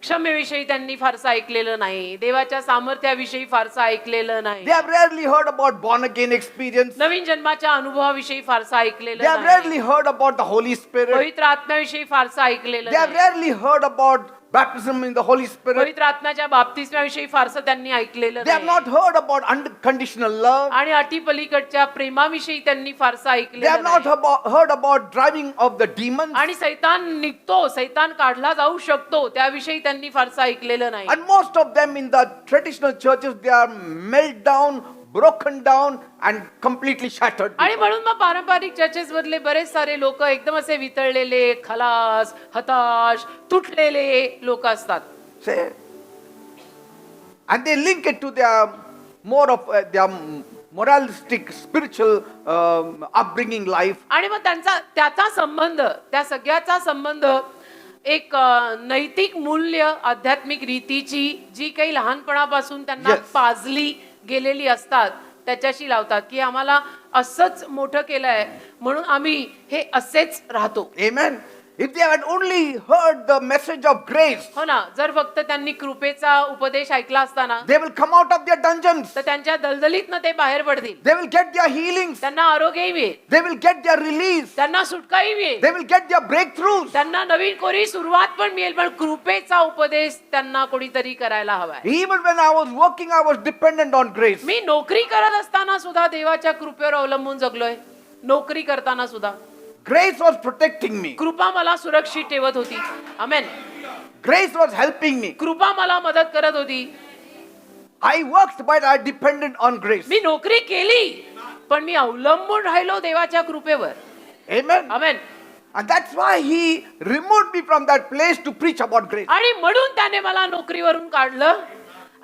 क्षमेविषयी त्यांनी फारसं ऐकलेलं नाही देवाच्या सामर्थ्याविषयी फारसं ऐकलेलं नाही They have rarely heard about born again experience. नवीन जन्माच्या अनुभवाविषयी फारसं ऐकलेलं They have नाही rarely heard about the Holy Spirit. पवित्र आत्म्याविषयी फारसं ऐकलेलं They have नाही rarely heard about baptism in the Holy Spirit. पवित्र आत्म्याच्या बाप्तिस्म्याविषयी फारसं त्यांनी ऐकलेलं They have नाही not heard about unconditional love. आणि अटीपलीकडच्या प्रेमाविषयी त्यांनी फारसं They ऐकलेलं have not नाही heard about driving of the demons. आणि सैतान निघतो सैतान काढला जाऊ शकतो त्याविषयी त्यांनी फारसं ऐकलेलं नाही And most of them in the traditional churches, they are melt down, broken down, and completely shattered. आणि म्हणून मग पारंपरिक चर्चेस मधले बरेच सारे लोक एकदम असे वितळलेले खलास हताश तुटलेले लोक असतात Say, and they link it to their more of their moralistic, spiritual upbringing life. आणि मग त्याचा संबंध त्या सगळ्याचा संबंध एक नैतिक मूल्य आध्यात्मिक रीतीची जी काही लहानपणापासून त्यांना Yes. पाजली गेलेली असतात त्याच्याशी लावतात की आम्हाला असंच मोठं केलंय म्हणून आम्ही हे असेच राहतो Amen. If they had only heard the message of grace, हो ना जर फक्त त्यांनी कृपेचा उपदेश ऐकला असताना they will come out of their dungeons. तर त्यांच्या दलदलीतनं ते बाहेर पडतील They will get their healings. त्यांना आरोग्यही मिळेल They will get their release. त्यांना सुटकाही मिळेल They will get their breakthroughs. त्यांना नवीन कोरी सुरुवात पण मिळेल पण कृपेचा उपदेश त्यांना कोणीतरी करायला हवाय Even when I was working, I was dependent on grace. मी नोकरी करत असताना सुद्धा देवाच्या कृपेवर अवलंबून जगलोय नोकरी करताना सुद्धा Grace was protecting me. कृपा मला सुरक्षित ठेवत होती आमेन Grace was helping me. कृपा मला मदत करत होती I worked, but I depended on grace. मी नोकरी केली पण मी अवलंबून राहिलो देवाच्या कृपेवर Amen. Amen And that's why he removed me from that place to preach about grace. आणि म्हणून त्याने मला नोकरीवरून काढलं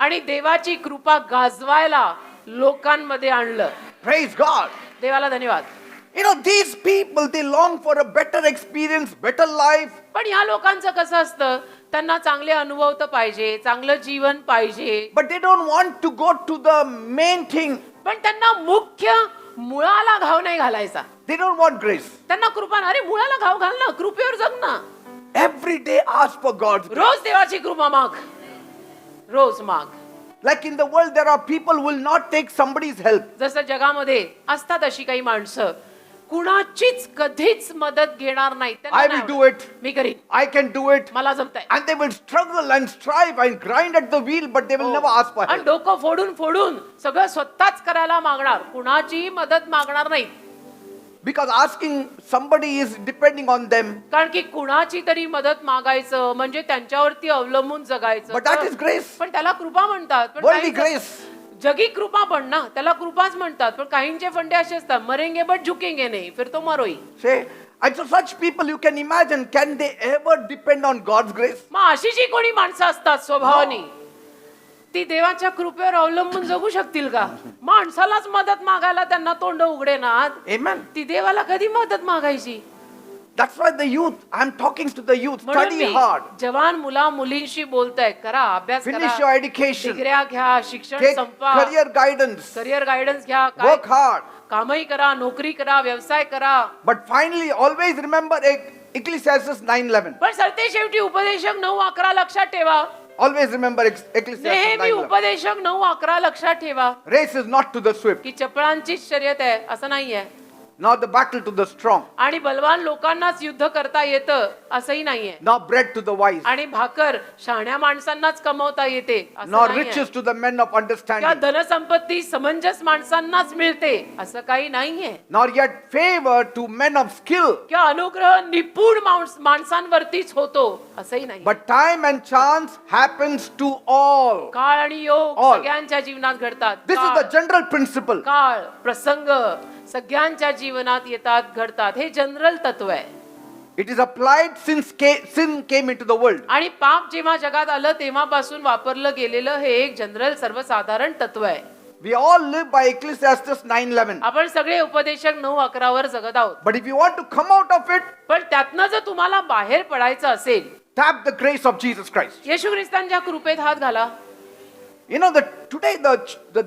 आणि देवाची कृपा गाजवायला लोकांमध्ये आणलं Praise God. देवाला धन्यवाद You know, these people, they long for a better experience, better life. पण ह्या लोकांचं कसं असतं त्यांना चांगले अनुभव तर पाहिजे चांगलं जीवन पाहिजे But they don't want to go to the main thing. पण त्यांना मुख्य मुळाला घाव नाही घालायचा They don't want grace. त्यांना कृपा अरे मुळाला घाव घाल ना कृपेवर जग ना Every day ask for God's grace. रोज देवाची कृपा माग रोज माग Like in the world, there are people who will not take somebody's help. जसं जगामध्ये असतात अशी काही माणसं कुणाचीच कधीच मदत घेणार नाही त्यांना I नाही will do आवडत. it. मी करीन I can do it. मला जमतंय And they will struggle and strive and grind at the wheel, but they will never ask for आणि help. डोकं फोडून फोडून सगळं स्वतःच करायला मागणार कुणाची मदत मागणार नाही Because asking somebody is depending on them. कारण की कुणाची तरी मदत मागायचं म्हणजे त्यांच्यावरती अवलंबून जगायचं But that is grace. पण त्याला कृपा म्हणतात पण Worldly काही grace. जगी कृपा पण ना त्याला कृपाच म्हणतात पण काहींचे फंडे असे असतात मरेंगे बट झुकेंगे नाही फिर तो मरोई Say, and so such people you can imagine, can they ever depend on God's grace? मग अशी जी कोणी माणसं असतात स्वभावाने ती देवाच्या कृपेवर अवलंबून जगू शकतील का माणसालाच मदत मागायला त्यांना तोंड उघडेनात Amen. ती देवाला कधी मदत मागायची That's why the youth, I'm talking to the youth, म्हणून study मी hard, जवान मुला मुलींशी बोलताय करा अभ्यास finish करा your education, डिग्र्या घ्या शिक्षण take संपवा career guidance, करिअर गायडन्स घ्या काय work hard. कामही करा नोकरी करा व्यवसाय करा But finally, always remember Ecclesiastes 9:11. पण सरते शेवटी उपदेशक 9:11 लक्षात ठेवा Always remember Ecclesiastes नेहमी 9:11. उपदेशक 9:11 लक्षात ठेवा Race is not to the swift. की चपळांचीच शर्यत आहे असं नाहीये Now the battle to the strong. आणि बलवान लोकांनाच युद्ध करता येतं असंही नाहीये. Now bread to the wise. आणि भाकर शहाण्या माणसांनाच कमवता येते असं Nor नाहीये. riches to the men of किंवा understanding. धनसंपत्ती समंजस माणसांनाच मिळते असं काही नाहीये. Nor yet favor to men of skill. किंवा अनुग्रह निपुण माणसांवरतीच होतो असंही नाही. But time and chance happens to all. काळ आणि योग All. सगळ्यांच्या जीवनात घडतात. This is the general principle. काळ प्रसंग सगळ्यांच्या जीवनात येतात घडतात हे जनरल तत्व आहे. It is applied since sin came into the world. आणि पाप जेव्हा जगात आलं तेव्हापासून वापरलं गेलेलं हे एक जनरल सर्वसाधारण तत्व आहे. We all live by Ecclesiastes 9:11. आपण सगळे उपदेशक 9:11 वर जगत आहोत. But if you want to come out of it, पण त्यातनं जर तुम्हाला बाहेर पडायचं असेल tap the grace of Jesus Christ. येशू ख्रिस्तांच्या कृपेत हात घाला. You know that today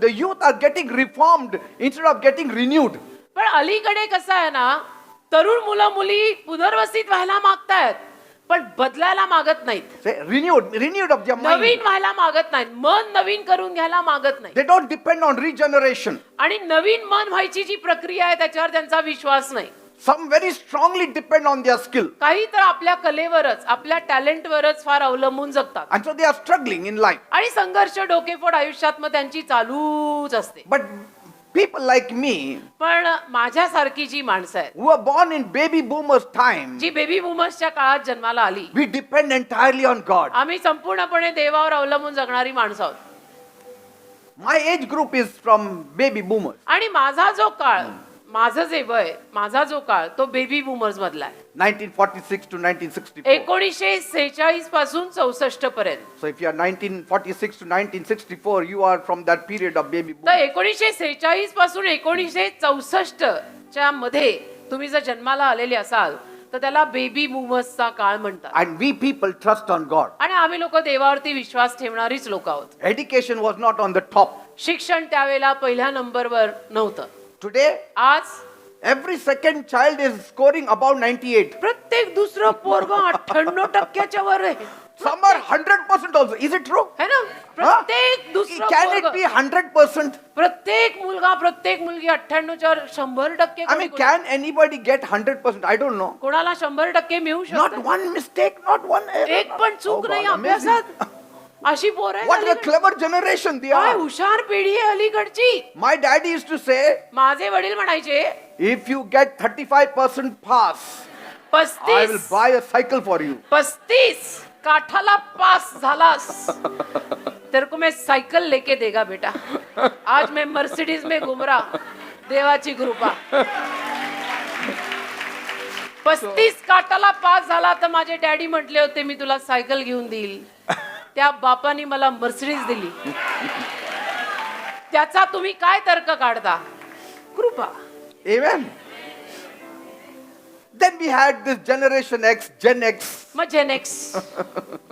the youth are getting reformed instead of getting renewed. पण अलीकडे कसं आहे ना, तरुण मुलं मुली पुनर्वसित व्हायला मागतायत पण बदलायला मागत नाहीत. Say renewed of their mind. नवीन व्हायला मागत नाहीत, मन नवीन करून घ्यायला मागत नाही. They don't depend on regeneration. आणि नवीन मन व्हायची जी प्रक्रिया आहे त्याच्यावर त्यांचा विश्वास नाही. Some very strongly depend on their skill. काही तर आपल्या कलेवरच आपल्या टॅलेंटवरच फार अवलंबून जगतात And so they are struggling in life. आणि संघर्ष डोकेफोड आयुष्यात मग त्यांची चालूच असते. But people like me, पण माझ्यासारखी जी माणसं आहेत who were born in baby boomers time, जी बेबी बुमर्सच्या काळात जन्माला आली, we depend entirely on God. आम्ही संपूर्णपणे देवावर अवलंबून जगणारी माणसं आहोत. My age group is from baby boomers. आणि माझा जो काळ, माझं जे वय, माझा जो काळ तो बेबी बुमर्स मधला आहे. 1946 to 1964. 1946 पासून 64 पर्यंत. So if you are 1946 to 1964, you are from that period of baby तर boomers. 1946 पासून 1964 च्या मध्ये तुम्ही जर जन्माला आलेले असाल तर त्याला बेबी बुमर्सचा काळ म्हणतात. And we people trust on God. आणि आम्ही लोक देवावरती विश्वास ठेवणारीच लोक आहोत. Education was not on the top. शिक्षण त्यावेळेला पहिल्या नंबरवर नव्हतं. Today, आज every second child is scoring above 98. प्रत्येक दुसरं पोरग 98% वर आहे. Some are 100% also. Is it true? है ना? प्रत्येक दुसरं Can it पोरगं, be 100%? प्रत्येक मुलगा प्रत्येक मुलगी 98 वर 100% I mean, can anybody get 100%? I don't know. कोणाला 100% मिळू Not शकतं. one mistake, not one error. एक पण Oh चूक God, नाही amazing. अभ्यासात. अशी पोर What a आहे. clever generation they काय are. हुशार पिढी आहे अलीकडची. My daddy used to say, माझे वडील म्हणायचे if you get 35% pass, I will 35 buy a cycle for you. 35 काठाला पास झालास तेरे को मैं साइकिल लेके देगा बेटा. आज मैं मर्सिडीज में घूम रहा. देवाची कृपा. 35 काठाला पास झाला तर माझे डॅडी म्हटले होते मी तुला सायकल घेऊन देईल. त्या बापानी मला मर्सिडीज दिली. त्याचा तुम्ही काय तर्क काढता? कृपा. Amen. Then we had this Generation X, Gen X. मग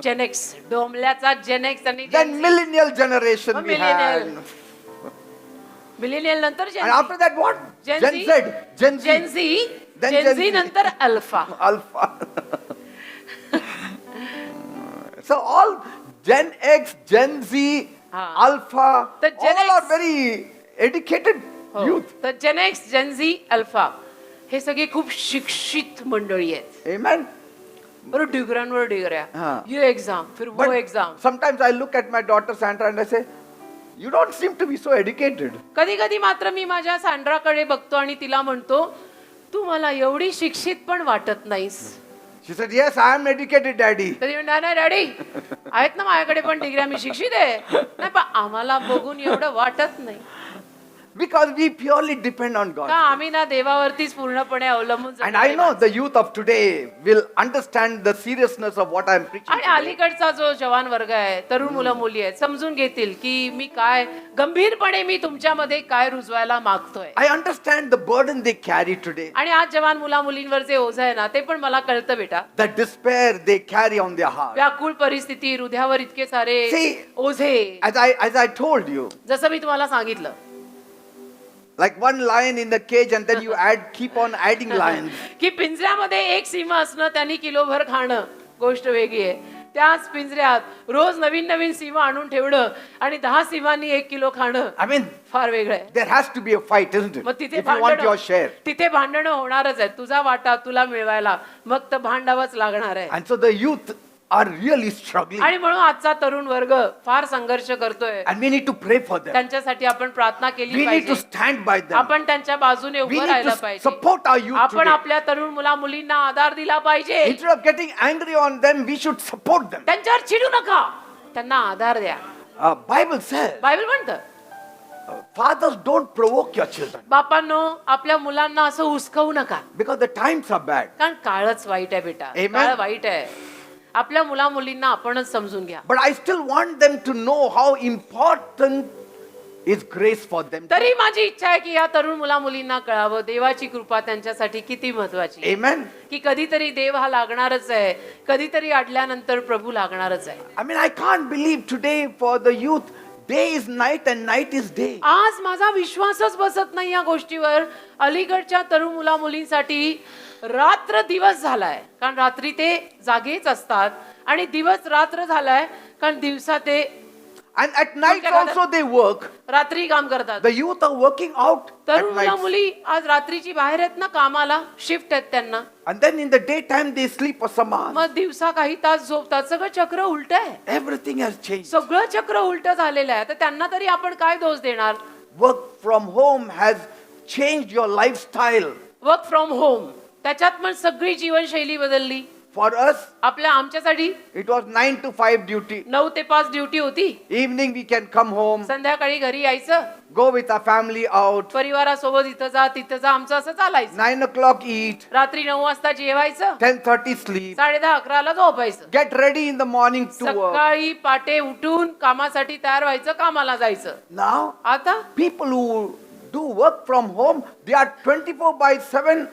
जेनेक्स डोंबल्याचा जेनेक्स आणि Then millennial generation we Millennial. had. Millennial नंतर And after that what? Gen Gen Z. Z. Gen Z. Gen Z Then Gen Gen Z Z. नंतर alpha. Alpha. So all Gen X, Gen Z, Ah. Alpha, The Gen all are X. very educated youth. तर Gen X Gen Z alpha हे सगळे खूप शिक्षित मंडळी आहेत. Amen. बरं डिग्र्यांवर डिग्र्या. हा. ये एक्झाम फिर वो But exam. sometimes I look at my daughter Sandra and I say, you don't seem to be so educated. कधी कधी मात्र मी माझ्या सँड्राकडे बघतो आणि तिला म्हणतो तू मला एवढी शिक्षित पण वाटत नाहीस. She said, yes, I am educated, daddy. कधी म्हणणार नाही डॅडी आहेत ना माझ्याकडे पण डिग्र्या मी शिक्षित आहे. नाही पण आम्हाला बघून एवढं वाटत नाही. Because we purely depend on का God. आम्ही ना देवावरतीच पूर्णपणे अवलंबून And जगणारे I know माणसं. the youth of today will understand the seriousness of what I am preaching आणि today. अलीकडचा जो जवान वर्ग आहे तरुण मुलं मुली आहेत समजून घेतील की मी काय गंभीरपणे मी तुमच्यामध्ये काय रुजवायला मागतोय. I understand the burden they carry today. आणि आज जवान मुला मुलींवर जे ओझ आहे ना ते पण मला कळतं बेटा. The despair they carry on their heart. व्याकुळ परिस्थिती हृदयावर इतके सारे See, ओझे. As I told you, जसं मी तुम्हाला सांगितलं like one lion in the cage and then you keep on adding lions. की पिंजऱ्यामध्ये एक सिंह असणं त्यांनी किलोभर खाणं गोष्ट वेगळी आहे. त्याच पिंजऱ्यात रोज नवीन नवीन सिंह आणून ठेवणं आणि 10 सिंहांनी 1 किलो खाणं I mean, फार वेगळं आहे. there has to be a fight, isn't it? मग तिथे If you want your share. तिथे भांडणं होणारच आहे. तुझा वाटा तुला मिळवायला मग तर भांडावंच लागणार आहे. And so the youth are really struggling. आणि म्हणून आजचा तरुण वर्ग फार संघर्ष करतोय. And we need to pray for them. त्यांच्यासाठी आपण प्रार्थना केली We need to पाहिजे. stand by them. आपण त्यांच्या बाजूने We उभं need राहायला to पाहिजे. support our youth आपण today. आपल्या तरुण मुला मुलींना आधार दिला पाहिजे. Instead of getting angry on them, we should support them. त्यांच्यावर चिडू नका, त्यांना आधार द्या. Bible says, बायबल म्हणतं fathers don't provoke your children बापांनो आपल्या मुलांना असं उस्कवू नका, because the times are bad. कारण काळच वाईट आहे बेटा. Amen. काळ वाईट आहे. आपल्या मुला मुलींना आपणच समजून घ्या. But I still want them to know how important is grace for them. तरी माझी इच्छा आहे की या तरुण मुला मुलींना कळावं देवाची कृपा त्यांच्यासाठी किती महत्वाची आहे. Amen. की कधीतरी देव हा लागणारच आहे, कधीतरी अडल्यानंतर प्रभू लागणारच आहे. I mean, I can't believe today for the youth, day is night and night is day. आज माझा विश्वासच बसत नाही या गोष्टीवर. अलीकडच्या तरुण मुला मुलींसाठी रात्र दिवस झालाय, कारण रात्री ते जागेच असतात आणि दिवस रात्र झालाय कारण दिवसा ते And at night also they work. रात्री काम करतात. The youth are working out at तरुण मुला night. मुली आज रात्रीची बाहेर आहेत ना कामाला, शिफ्ट आहेत त्यांना. And then in the daytime they sleep for some hours. मग दिवसा काही तास झोपतात. सगळं चक्र उलट आहे. Everything has changed. सगळं चक्र उलट झालेलं आहे. तर त्यांना तरी आपण काय दोष देणार? Work from home has changed your lifestyle. Work from home त्याच्यात पण सगळी जीवनशैली बदलली. For us, आमच्यासाठी it was 9 to 5 duty. 9 ते 5 ड्युटी होती. Evening we can come home, संध्याकाळी घरी यायचं, go with our family out. परिवारासोबत इथं जा तिथं जा, आमचं असं चालायचं. 9 o'clock eat, रात्री 9 वाजता जेवायचं, 10:30 sleep. 10:30 11 झोपायचं. Get ready in the morning to work. सकाळी पाटे उठून कामासाठी तयार व्हायचं, कामाला जायचं. Now, आता people who do work from home, they are 24/7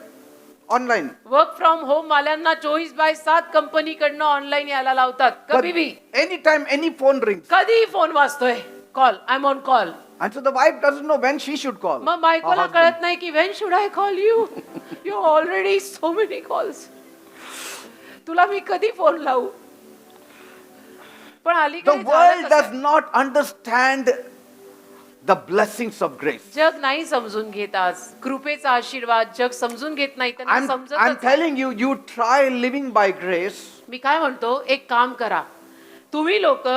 online. Work from home वाल्यांना 24/7 कंपनीकडनं ऑनलाईन यायला लावतात. But कधी बी anytime any phone rings. कधी फोन वाजतोय, call, I am on call. And so the wife doesn't know when she should call. मग her बायकोला husband. कळत नाही की when should I call you, you already so many calls. तुला मी कधी phone लावू? पण The अलीकडे world झालं does कसं? not understand the blessings of grace. जग नाही समजून घेत. आज कृपेचा आशीर्वाद जग समजून घेत नाही. त्यांना I'm समजत telling you, you try living by grace. मी काय म्हणतो, एक काम करा, तुम्ही लोक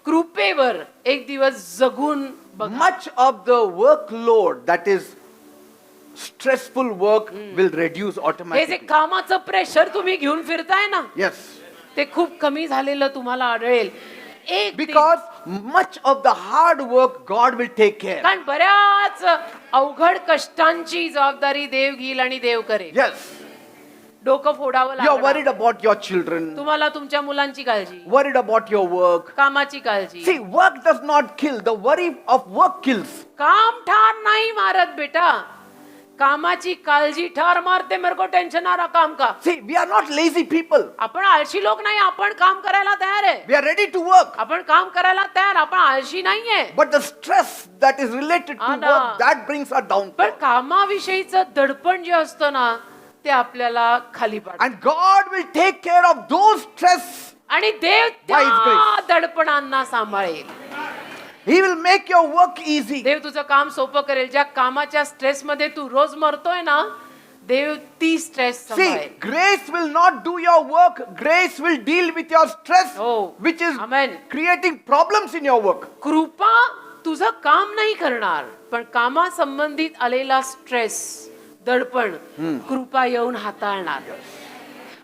कृपेवर एक दिवस जगून बघा. Much of the workload that is stressful work will reduce हे जे automatically. कामाचं प्रेशर तुम्ही घेऊन फिरताय ना, Yes. ते खूप कमी झालेलं तुम्हाला आढळेल. एक दिन- Because much of the hard work God will take care. कारण बऱ्याच अवघड कष्टांची जबाबदारी देव घेईल आणि देव करेल. Yes. डोकं फोडावं You are worried लागणार. about your children, तुम्हाला तुमच्या मुलांची काळजी, worried about your work. कामाची काळजी. See, work does not kill. The worry of work kills. काम ठार नाही मारत बेटा, कामाची काळजी ठार मारते. मेरे को टेंशन आ रहा काम का. See, we are not lazy people. आपण आळशी लोक नाही, आपण काम करायला तयार आहे. We are ready to work. आपण काम करायला तयार, आपण आळशी नाहीये. But the stress that is related to Anna. work, that brings us down. पण कामाविषयीचं दडपण जे असतं ना, ते आपल्याला खाली पाडतं. And God will take care of those stress. आणि देव By His त्या grace. दडपणांना सांभाळेल. He will make your work easy. देव तुझं काम सोपं करेल. ज्या कामाच्या स्ट्रेस मध्ये तू रोज मरतोय ना, देव ती स्ट्रेस See, सांभाळेल. grace will not do your work. Grace will deal with your stress, Oh. which is Amen. creating problems in your work. कृपा तुझं काम नाही करणार, पण कामासंबंधित आलेला स्ट्रेस, दडपण कृपा येऊन हाताळणार.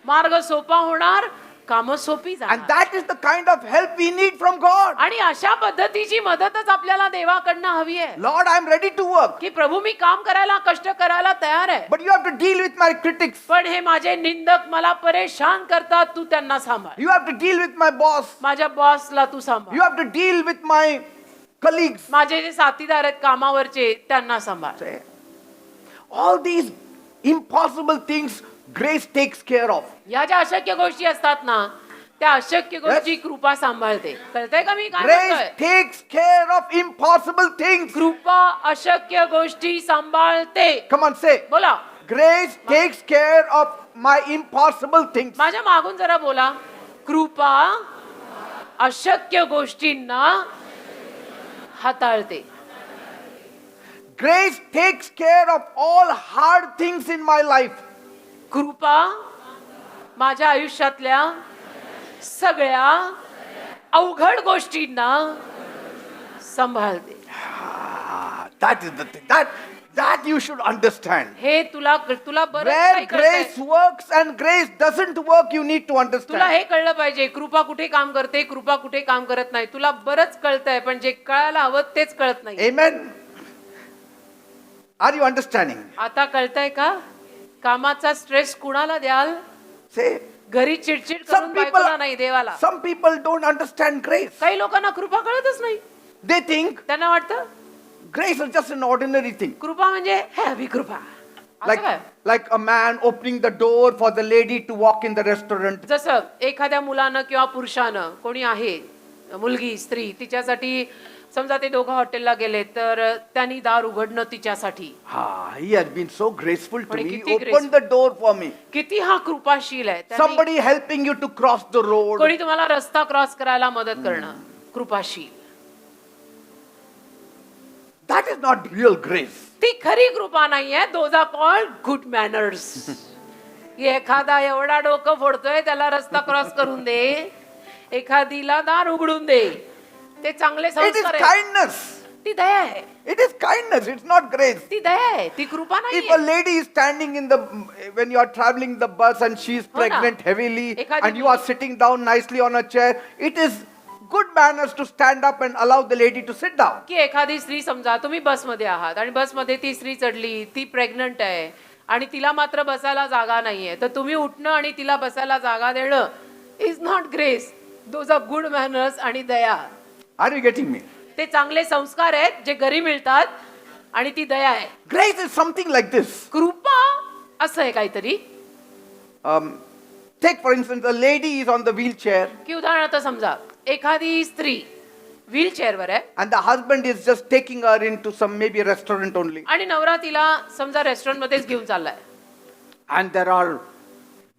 मार्ग सोपा होणार, कामं सोपी And जाणार. that is the kind of help we need from God. आणि अशा पद्धतीची मदतच आपल्याला देवाकडनं हवी आहे. Lord, I am ready to work. की प्रभू मी काम करायला, कष्ट करायला तयार आहे, But you have to deal with my critics. पण हे माझे निंदक मला परेशान करतात, तू त्यांना सांभाळ. You have to deal with my boss. माझ्या बॉसला तू सांभाळ. You have to deal with my colleagues. माझे जे साथीदार आहेत कामावरचे त्यांना सांभाळ. All these impossible things grace takes care of. या ज्या अशक्य गोष्टी असतात ना, त्या अशक्य गोष्टी कृपा सांभाळते. कळतंय का मी काय Grace म्हणतोय? takes care of impossible things. कृपा अशक्य गोष्टी सांभाळते. Come on, say. बोला, Grace takes care of my impossible things. माझ्या मागून जरा बोला. कृपा अशक्य गोष्टींना हाताळते. Grace takes care of all hard things in my life. कृपा माझ्या आयुष्यातल्या सगळ्या अवघड गोष्टींना सांभाळते. That is the thing. That you should understand. हे तुला बरं Where काही कळतंय. grace works and grace doesn't work, you need to तुला understand. हे कळलं पाहिजे, कृपा कुठे काम करते, कृपा कुठे काम करत नाही. तुला बरंच कळतंय, पण जे कळायला हवं तेच कळत नाही. Amen. Are you understanding? आता कळतंय का? कामाचा स्ट्रेस कुणाला द्याल? Say, घरी चिडचिड some करून बायकोला नाही, people, देवाला. some people don't understand grace. काही लोकांना कृपा कळतच नाही. They think त्यांना वाटतं grace is just an ordinary thing. कृपा म्हणजे हवी कृपा. असं Like, काय? like a man opening the door for the lady to walk in the restaurant. जसं एखाद्या मुलानं किंवा पुरुषानं कोणी आहे, मुलगी स्त्री, तिच्यासाठी समजा ते दोघं हॉटेलला गेले तर त्यांनी दार उघडणं तिच्यासाठी. He has been so graceful to पण me. किती He opened the door for me. किती हा कृपाशील आहे. त्यांनी Somebody helping you to cross the road. कोणी तुम्हाला रस्ता क्रॉस करायला मदत करणं कृपाशील. That is not real grace. ती खरी कृपा नाहीये. Those are called good manners. एखादा एवढा डोकं फोडतोय त्याला रस्ता क्रॉस करून दे, एखादीला दार उघडून दे, ते चांगले It is संस्कार आहेत. kindness. ती दया आहे. It is kindness. It's not grace. ती दया आहे, ती कृपा If a नाही. lady is standing in the, when you are traveling the bus and she is हो ना. pregnant heavily एखादी and you are sitting down nicely on a chair, it is good manners to stand up and allow the lady to sit down. की एखादी स्त्री समजा तुम्ही बसमध्ये आहात आणि बसमध्ये ती स्त्री चढली, ती प्रेग्नंट आहे आणि तिला मात्र बसायला जागा नाहीये, तर तुम्ही उठणं आणि तिला बसायला जागा देणं is not grace. Those are good manners आणि दया. Are you getting me? ते चांगले संस्कार आहेत जे घरी मिळतात आणि ती दया आहे. Grace is something like this. कृपा असं आहे काहीतरी. Take for instance, a lady is on the wheelchair की उदाहरणार्थ समजा एखादी स्त्री व्हीलचेअरवर आहे and the husband is just taking her into some maybe restaurant only. आणि नवरा तिला समजा रेस्टॉरंट मध्येच घेऊन चाललाय And there are,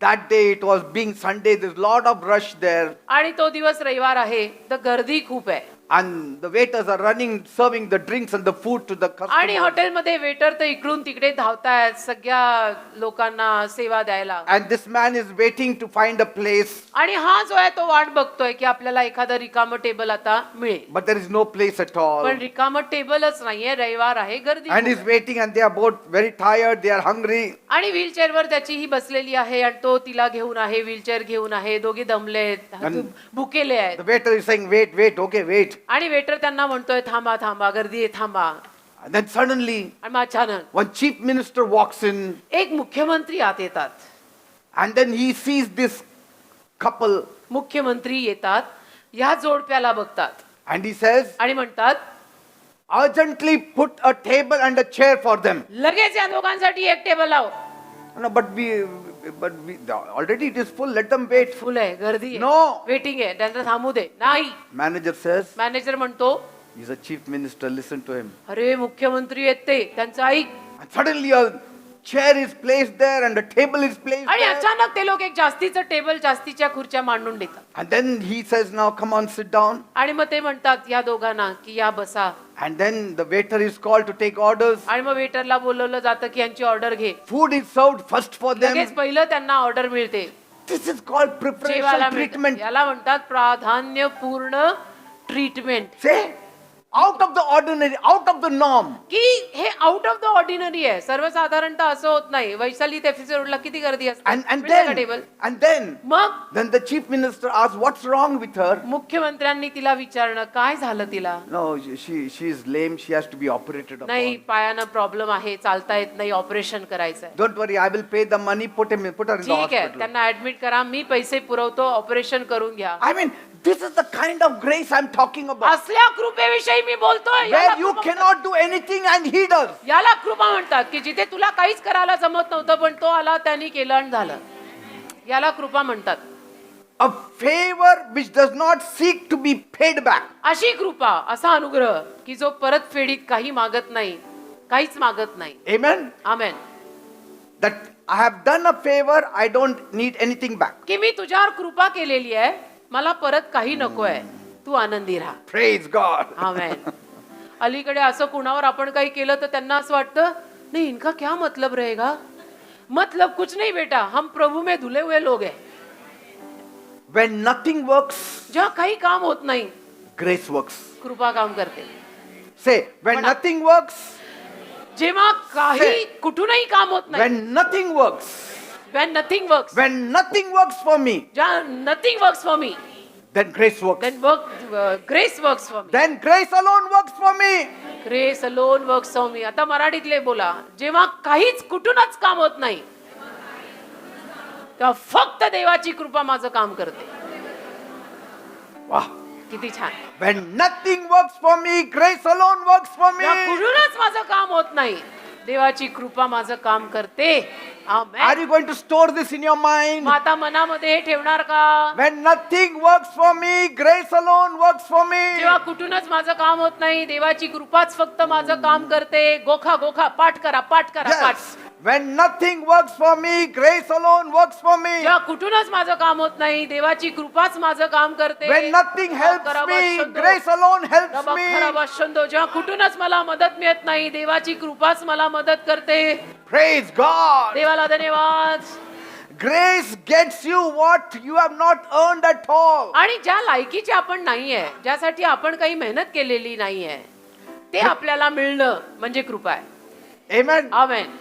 that day it was being Sunday, there's lot of rush there. आणि तो दिवस रविवार आहे तर गर्दी खूप आहे And the waiters are running, serving the drinks and the food to the आणि customers. हॉटेलमध्ये वेटर तर इकडून तिकडे धावतायत सगळ्या लोकांना सेवा द्यायला. And this man is waiting to find a place, आणि हा जो आहे तो वाट बघतोय की आपल्याला एखादं रिकामं टेबल आता मिळेल. but there is no place at all. पण रिकामं टेबलच नाहीये, रविवार आहे, गर्दी And खूप he's आहे. waiting and they are both very tired, they are hungry. आणि व्हीलचेअरवर त्याची ही बसलेली आहे आणि तो तिला घेऊन आहे, व्हीलचेअर घेऊन आहे, दोघे दमलेत, भुकेले आहेत. The waiter is saying, wait, okay, wait. आणि वेटर त्यांना म्हणतोय थांबा थांबा, गर्दी आहे, थांबा. And then suddenly, आणि मग अचानक one chief minister walks in एक मुख्यमंत्री आत येतात. and then he sees this couple मुख्यमंत्री येतात, या जोडप्याला बघतात and he says, आणि म्हणतात urgently put a table and a chair for them. लगेच या दोघांसाठी एक टेबल लाव. No, but we already it is full, let them wait. फुल आहे, गर्दी आहे, No. वेटिंग आहे, त्यांना थांबू दे. नाही. Manager says, मॅनेजर म्हणतो he's a chief minister, listen to him. अरे मुख्यमंत्री आहेत ते, त्यांचं ऐक. And suddenly a chair is placed there and a table is placed आणि there. अचानक ते लोक एक जास्तीचं टेबल, जास्तीच्या खुर्च्या मांडून देतात. And then he says, now come on, sit down. आणि मग ते म्हणतात या दोघांना की या बसा. And then the waiter is called to take orders. आणि मग वेटरला बोलवलं जातं की यांची ऑर्डर घे. Food is served first for them. लगेच पहिलं त्यांना ऑर्डर मिळते. This is called जेवायला preparation मिळतं. treatment. याला म्हणतात प्राधान्यपूर्ण treatment. Say, out of the ordinary, out of the norm. की हे आउट ऑफ द ऑर्डिनरी आहे. सर्वसाधारणतः असं होत नाही. वैशाली एपिसोडला किती गर्दी असते. टेबल. And then, मग then the chief minister asks, what's wrong with her? मुख्यमंत्र्यांनी तिला विचारणं काय झालं तिला. No, she is lame. She has to be operated upon. नाही, पायानं प्रॉब्लेम आहे, चालता येत नाही, ऑपरेशन करायचंय. Don't worry, I will pay the money. Put her in the ठीक आहे, hospital. त्यांना ऍडमिट करा, मी पैसे पुरवतो, ऑपरेशन करून घ्या. I mean, this is the kind of grace I'm talking about. असल्या कृपेविषयी मी बोलतोय. याला Where you कृपा cannot do anything and he does. याला कृपा म्हणतात की जिथे तुला काहीच करायला जमत नव्हतं पण तो आला, त्यांनी केलं आणि झालं. याला कृपा म्हणतात. A favor which does not seek to be paid back. अशी कृपा, असा अनुग्रह की जो परतफेडीत काही मागत नाही, काहीच मागत नाही. Amen. Amen. That I have done a favor, I don't need anything back. की मी तुझ्यावर कृपा केलेली आहे, मला परत काही नकोय, तू आनंदी राहा. Praise God. आमेन. अलीकडे असं कुणावर आपण काही केलं तर त्यांना असं वाटतं, नाही इनका क्या मतलब रहेगा. मतलब कुछ नहीं बेटा, हम प्रभु में धुले हुए लोग हैं. When nothing works, जेव्हा काही काम होत नाही, grace works. कृपा काम करते. Say, when nothing works, जेव्हा काही कुठूनही काम होत नाही, when nothing works, when nothing works, when nothing works for me, जेव्हा nothing works for me, then grace works. then grace works for me. Then grace alone works for me. Grace alone works for me. आता मराठीतले बोला, जेव्हा काहीच कुठूनच काम होत नाही, तेव्हा फक्त देवाची कृपा माझं काम करते. Wow. किती छान. When nothing works for me, grace alone works for me. जेव्हा कुठूनच माझं काम होत नाही, देवाची कृपा माझं काम करते. आमेन. Are you going to store this in your mind? मग आता मनामध्ये हे ठेवणार का? When nothing works for me, grace alone works for me. जेव्हा कुठूनच माझं काम होत नाही, देवाची कृपाच फक्त माझं काम करते. गोखा गोखा पाठ करा, पाठ करा, पाठ. Yes. When nothing works for me, grace alone works for me. जेव्हा कुठूनच माझं काम होत नाही, देवाची कृपाच माझं काम करते. When nothing helps me, grace alone helps me. जेव्हा कुठूनच मला मदत मिळत नाही, देवाची कृपाच मला मदत करते. Praise God. देवाला धन्यवाद. Grace gets you what you have not earned at all. आणि ज्या लायकीचे आपण नाहीये, ज्यासाठी आपण काही मेहनत केलेली नाहीये, ते आपल्याला मिळणं म्हणजे कृपा आहे. Amen. Amen.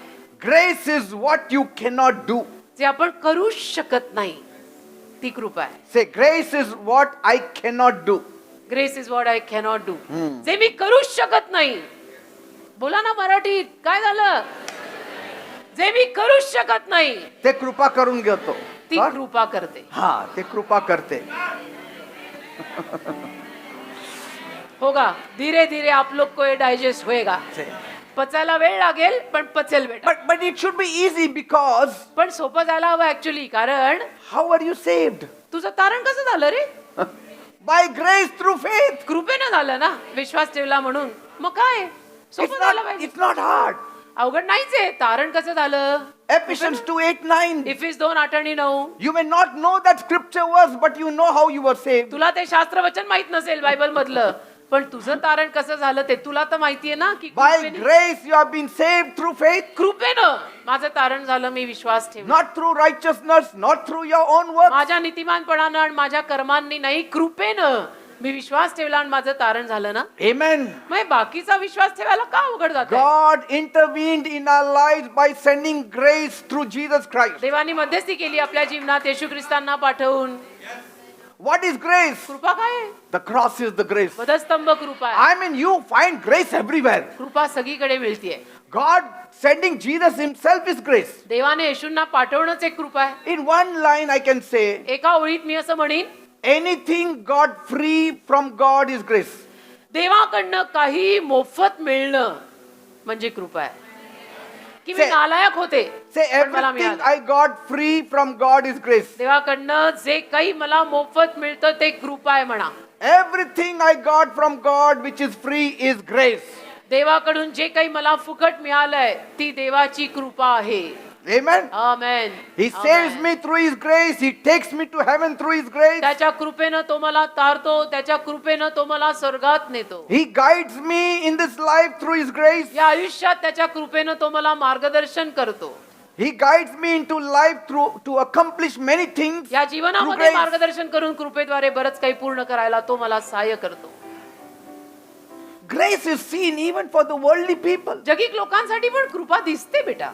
Grace is what you cannot do. जे आपण करू शकत नाही, ती कृपा आहे. Say, grace is what I cannot do. Grace is what I cannot do. जे मी करूच शकत नाही. बोला ना मराठीत, काय झालं? जे मी करूच शकत नाही, ते कृपा करून घेतो. ती हा? कृपा करते. हा, ते कृपा करते. होगा, धीरे धीरे आप लोग को ये डाइजेस्ट होएगा. पचायला वेळ लागेल, पण पचेल बेटा. But it should be easy because पण सोपं जायला हवं ऍक्च्युली. कारण how are you saved? तुझं तारण कसं झालं रे? By grace through faith. कृपेनं झालं ना, विश्वास ठेवला म्हणून. मग काय सोपं झालं पाहिजे. It's not hard. अवघड नाहीच आहे. तारण कसं झालं? Ephesians 2:8-9. इफिस 2:8-9. You may not know that scripture verse, but you know how you were saved. तुला ते शास्त्र वचन माहित नसेल बायबल मधलं, पण तुझं तारण कसं झालं ते तुला तर माहितीये ना, की By grace you have been saved through faith, कृपेनं माझं तारण झालं. मी विश्वास ठेवला. not through righteousness, not through your own works. माझ्या नीतिमानपणानं आणि माझ्या कर्मांनी नाही, कृपेनं मी विश्वास ठेवला आणि माझं तारण झालं ना. Amen. मग बाकीचा विश्वास ठेवायला का अवघड जातं? God intervened in our lives by sending grace through Jesus Christ. देवानी मध्यस्थी केली आपल्या जीवनात येशू ख्रिस्तांना पाठवून. What is grace? कृपा काय आहे? The cross is the grace. वधस्तंभ कृपा आहे. I mean, you find grace everywhere. कृपा सगळीकडे मिळतीये. God sending Jesus himself is grace. देवाने येशूंना पाठवणंच एक कृपा आहे. In one line I can say, एका ओळीत मी असं म्हणीन, anything got free from God is grace. देवाकडनं काही मोफत मिळणं म्हणजे कृपा आहे. की मी Say- नालायक होते, Say पण मला everything मिळालं. I got free from God is grace. देवाकडनं जे काही मला मोफत मिळतं ते कृपा आहे म्हणा. Everything I got from God which is free is grace. देवाकडून जे काही मला फुकट मिळालंय ती देवाची कृपा आहे. Amen. Amen. He saves me through his grace. He takes me to heaven through his grace. त्याच्या कृपेनं तो मला तारतो, त्याच्या कृपेनं तो मला स्वर्गात नेतो. He guides me in this life through his grace. या आयुष्यात त्याच्या कृपेनं तो मला मार्गदर्शन करतो. He guides me into life through to accomplish many things. या through जीवनामध्ये grace. मार्गदर्शन करून कृपेद्वारे बरंच काही पूर्ण करायला तो मला सहाय्य करतो. Grace is seen even for the worldly people. जगिक लोकांसाठी पण कृपा दिसते बेटा.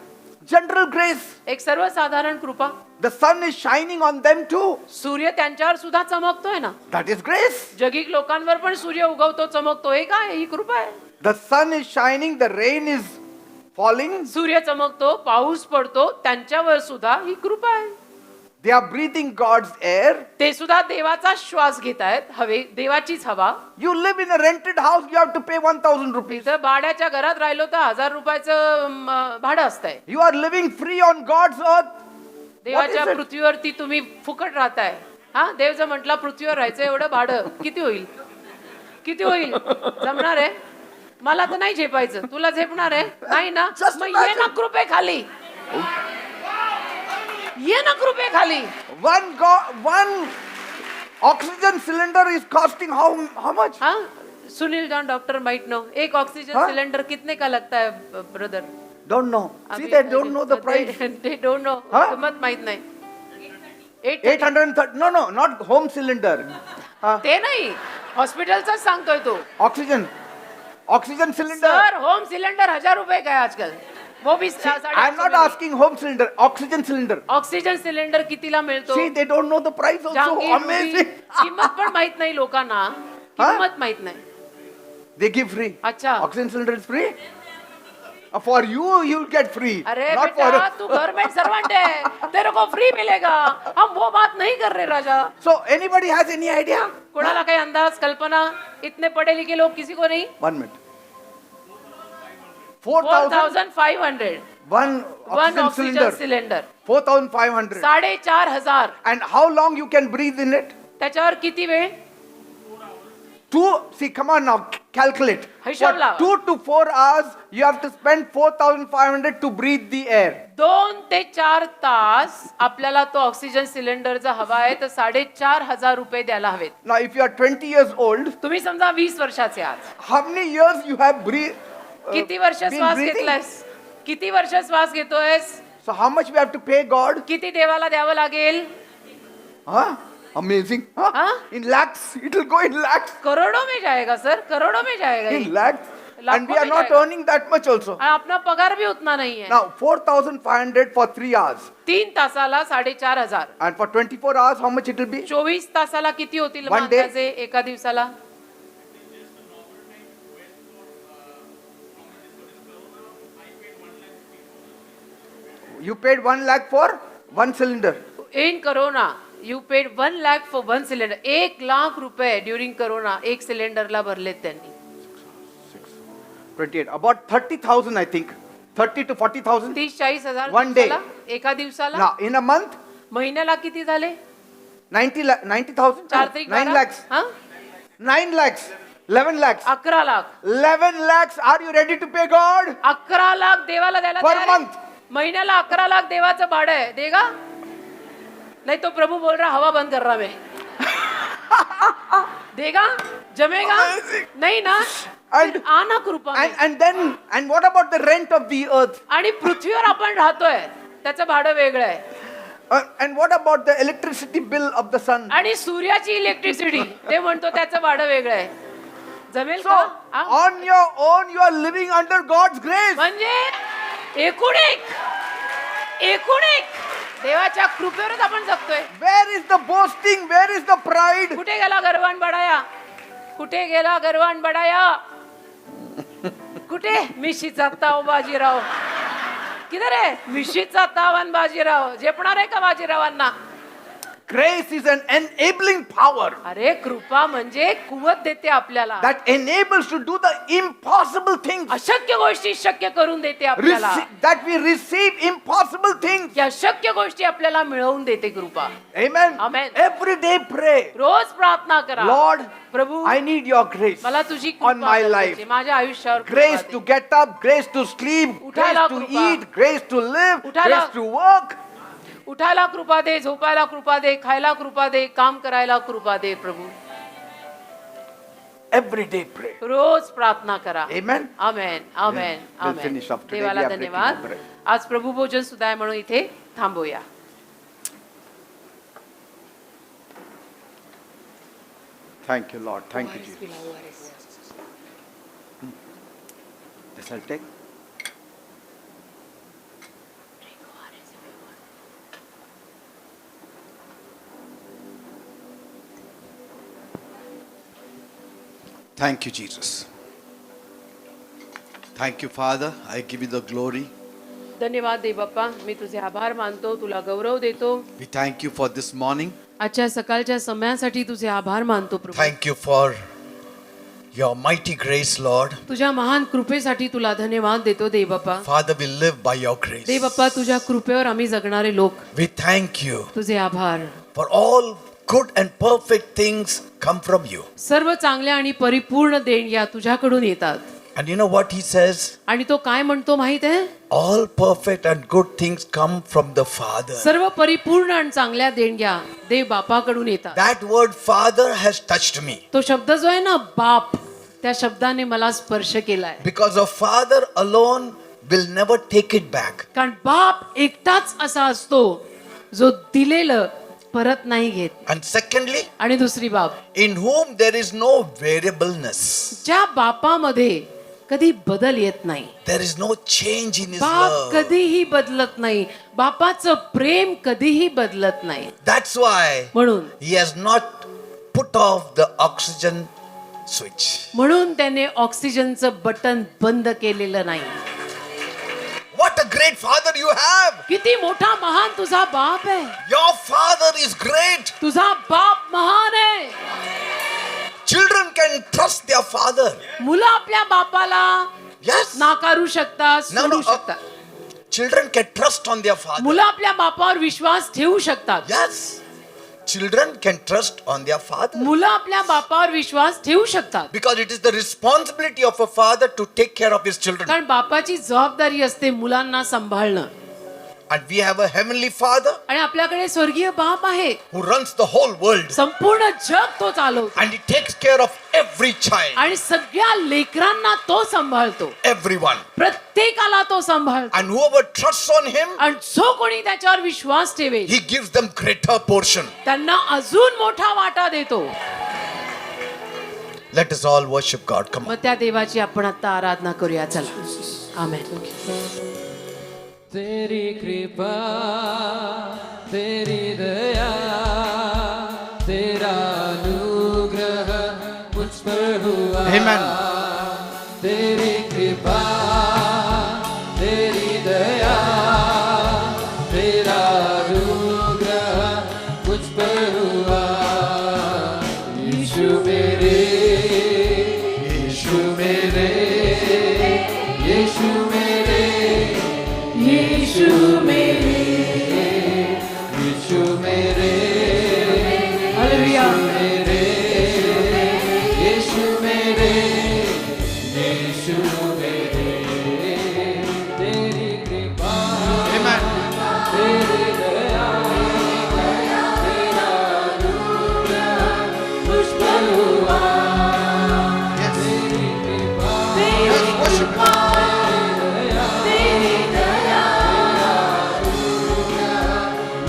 General grace. एक सर्वसाधारण कृपा. The sun is shining on them too. सूर्य त्यांच्यावर सुद्धा चमकतोय ना. That is grace. जगिक लोकांवर पण सूर्य उगवतो, चमकतो. हे काय? ही कृपा आहे. The sun is shining, the rain is falling. सूर्य चमकतो, पाऊस पडतो, त्यांच्यावर सुद्धा ही कृपा आहे. They are breathing God's air. ते सुद्धा देवाचा श्वास घेत आहेत. हवे देवाचीच हवा. You live in a rented house, you have to pay 1,000 rupees. इथं भाड्याच्या घरात राहिलो तर 1000 रुपयाचं भाडं असतंय. You are living free on God's earth. देवाच्या What is it? पृथ्वीवरती तुम्ही फुकट राहताय. हा, देव जर म्हटला पृथ्वीवर राहायचं एवढं भाडं किती होईल? किती होईल? जमणार आहे? मला तर नाही झेपायचं. तुला झेपणार आहे? नाही ना? Just मग ये ना imagine. कृपे खाली. ये ना कृपे खाली. One God, one Oxygen cylinder is costing how much? हाँ Sunil John doctor might know एक ऑक्सीजन हाँ? सिलेंडर कितने का लगता है brother? Don't know. See, they don't know the price. They don't know. हाँ? किंमत माहित नाही. 830. No, not home cylinder. ते नाही हॉस्पिटलचाच सांगतोय तो. Oxygen cylinder. Sir home cylinder 1000 रुपये का है आजकल. वो भी I'm not asking home cylinder. Oxygen cylinder. Oxygen cylinder कितीला मिळतो? See, they don't know the price also. Jahangir Amazing. movie, किंमत पण माहित नाही लोकांना. किंमत माहित नाही. They give free. अच्छा. Oxygen cylinder is free. For you'll get free. अरे Not बेटा तू गवर्नमेंट सर्वेंट है तेरे को फ्री मिलेगा. हम वो बात नहीं कर रहे राजा. So anybody has any idea? कोणाला काही अंदाज कल्पना? इतने पढ़े लिखे लोग किसी को नहीं. 1 minute. 4,000. 4,500 One one oxygen oxygen cylinder. Cylinder 4,500. 4,500. And how long you can breathe in it? त्याच्यावर किती वेळ? See, come on now, calculate. हिशोब For लावा. 2 to 4 hours, you have to spend 4,500 to breathe the air. 2 ते 4 तास आपल्याला तो oxygen cylinder जर हवा आहे तर 4,500 रुपये द्यायला हवेत. Now, if you are 20 years old, तुम्ही समजा 20 वर्षाचे आहात. how many years you have किती वर्ष been श्वास breathing? घेतलायस? किती वर्ष श्वास घेतोयस? So how much we have to pay God? किती देवाला द्यावं लागेल? Huh? Amazing. Huh? Huh? In lakhs. It will go in lakhs. करोडों में जाएगा सर, करोडों में जाएगा In ये. lakhs. लाखों And we are में not जाएगा. earning that much also. आणि अपना पगार भी उतना नहीं है. Now, 4,500 for 3 hours. 3 तासाला 4,500. And for 24 hours, how much it will be? 24 तासाला किती होतील One day? अंदाजे एका दिवसाला? You paid 1 lakh for 1 cylinder. In corona you paid 1 lakh for 1 cylinder. 1 lakh रुपये ड्युरिंग कोरोना एक सिलेंडरला भरलेत त्यांनी. 28. About 30,000, I think. 30 to 40,000. 30-40 हजार One day. दिवसाला, एका दिवसाला. Now, in a month, महिन्याला किती झाले? 90,000. 4 त्रिक 9 lakhs. हा? 9 lakhs. 11 lakhs. 11 lakh. 11 lakhs. Are you ready to pay God? 11 lakh देवाला द्यायला Per तयार आहे? month. महिन्याला 11 लाख देवाचं भाडं आहे. देगा? नहीं तो प्रभु बोल रहा हवा बंद कर रहा मैं. देगा? जमेगा? Amazing. नहीं ना? And- फिर आना कृपा में. And what about the rent of the earth? आणि पृथ्वीवर आपण राहतोय त्याचं भाडं वेगळं आहे. And what about the electricity bill of the sun? आणि सूर्याची इलेक्ट्रिसिटी ते म्हणतो त्याचं भाडं वेगळं आहे. जमेल So, का? हा? on your own, you are living under God's grace. म्हणजे एकूण एक देवाच्या कृपेवरच आपण जगतोय. Where is the boasting? Where is the pride? कुठे गेला गर्वान बडाया? कुठे गेला गर्वान बडाया? कुठे मिशीचा ताव बाजीराव? किधर आहे मिशीचा ताव आणि बाजीराव? झेपणार आहे का बाजीरावांना? Grace is an enabling power अरे कृपा म्हणजे कुवत देते आपल्याला. that enables to do the impossible things. अशक्य गोष्टी शक्य करून देते आपल्याला. That we receive impossible things. या शक्य गोष्टी आपल्याला मिळवून देते कृपा. Amen. Amen. Every day pray, रोज प्रार्थना करा. Lord, Prabhu I need your grace मला तुझी on कृपा my गरजेची. life. माझ्या आयुष्यावर कृपा Grace they. to get up, grace to sleep, grace उठायला to कृपा. eat, grace to live, उठायला- grace to work. उठायला कृपा दे, झोपायला कृपा दे, खायला कृपा दे, काम करायला कृपा दे प्रभू. Every day pray. रोज प्रार्थना करा. Amen. आमेन आमेन We'll आमेन. finish up today. देवाला We are breaking धन्यवाद. the bread. आज प्रभू भोजन सुद्धा आहे म्हणून इथे थांबूया. Thank you, Lord. Thank you, Jesus. This I'll take. Thank you, Jesus. Thank you, Father. I give you the glory. धन्यवाद देव बाप्पा. मी तुझे आभार मानतो, तुला गौरव देतो. We thank you for this morning. आजच्या सकाळच्या समयासाठी तुझे आभार मानतो प्रभू. Thank you for your mighty grace, Lord. तुझ्या महान कृपेसाठी तुला धन्यवाद देतो देव बाप्पा. Father, we live by your grace. देव बाप्पा तुझ्या कृपेवर आम्ही जगणारे लोक. We thank you तुझे आभार. for all good and perfect things come from you. सर्व चांगल्या आणि परिपूर्ण देणग्या तुझ्याकडून येतात. And you know what he says? आणि तो काय म्हणतो माहित आहे? All perfect and good things come from the Father. सर्व परिपूर्ण आणि चांगल्या देणग्या देव बापाकडून येतात. That word Father has touched me. तो शब्द जो आहे ना बाप, त्या शब्दाने मला स्पर्श केलाय. Because a father alone will never take it back. कारण बाप एकटाच असा असतो जो दिलेलं परत नाही घेत. And secondly, आणि दुसरी बाब, in whom there is no variableness. ज्या बापामध्ये कधी बदल येत नाही. There is no change in his बाप love. कधीही बदलत नाही. बापाचं प्रेम कधीही बदलत नाही. That's why म्हणून he has not put off the oxygen switch. म्हणून त्याने ऑक्सिजनचं बटन बंद केलेलं नाही. What a great father you have! किती मोठा महान तुझा बाप आहे. Your father is great. तुझा बाप महान आहे. Children can trust their father. मुलं आपल्या बापाला Yes. नाकारू शकतात, No, सोडू no, शकतात. Children can trust on their father. मुलं आपल्या बापावर विश्वास ठेवू शकतात. Yes. Children can trust on their father. मुलं आपल्या बापावर विश्वास ठेवू शकतात. Because it is the responsibility of a father to take care of his children. कारण बापाची जबाबदारी असते मुलांना सांभाळणं. And we have a heavenly father आणि आपल्याकडे स्वर्गीय बाप आहे. who runs the whole world. संपूर्ण जग तो चालवतो. And he takes care of every child. आणि सगळ्या लेकरांना तो सांभाळतो. Everyone. प्रत्येकाला तो सांभाळतो. And whoever trusts on him, आणि जो कोणी त्याच्यावर विश्वास ठेवेल he gives them greater portion. त्यांना अजून मोठा वाटा देतो. Let us all worship God. Come on. मग त्या देवाची आपण आता आराधना करूया. चला. आमेन. तेरी कृपा तेरी दया तेरा अनुग्रह मुझ पर हुआ. Amen. तेरी कृपा तेरी दया तेरा अनुग्रह मुझ पर हुआ. यीशु मेरे यीशु मेरे यीशु मेरे यीशु मेरे यीशु मेरे हालेलुया. मेरे यीशु मेरे यीशु मेरे. तेरी कृपा Amen. तेरी दया तेरा अनुग्रह मुझ पर हुआ. Yes. तेरी कृपा Let's worship Him.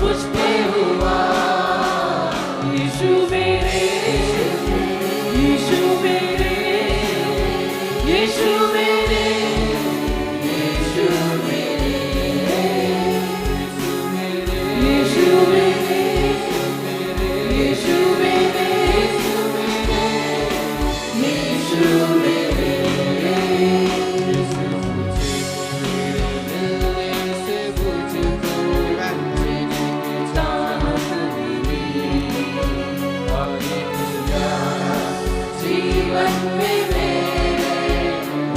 मुझ पे हुआ. यीशु मेरे यीशु मेरे यीशु मेरे यीशु मेरे यीशु मेरे यीशु मेरे यीशु मेरे से मुझको जीवन में मेरे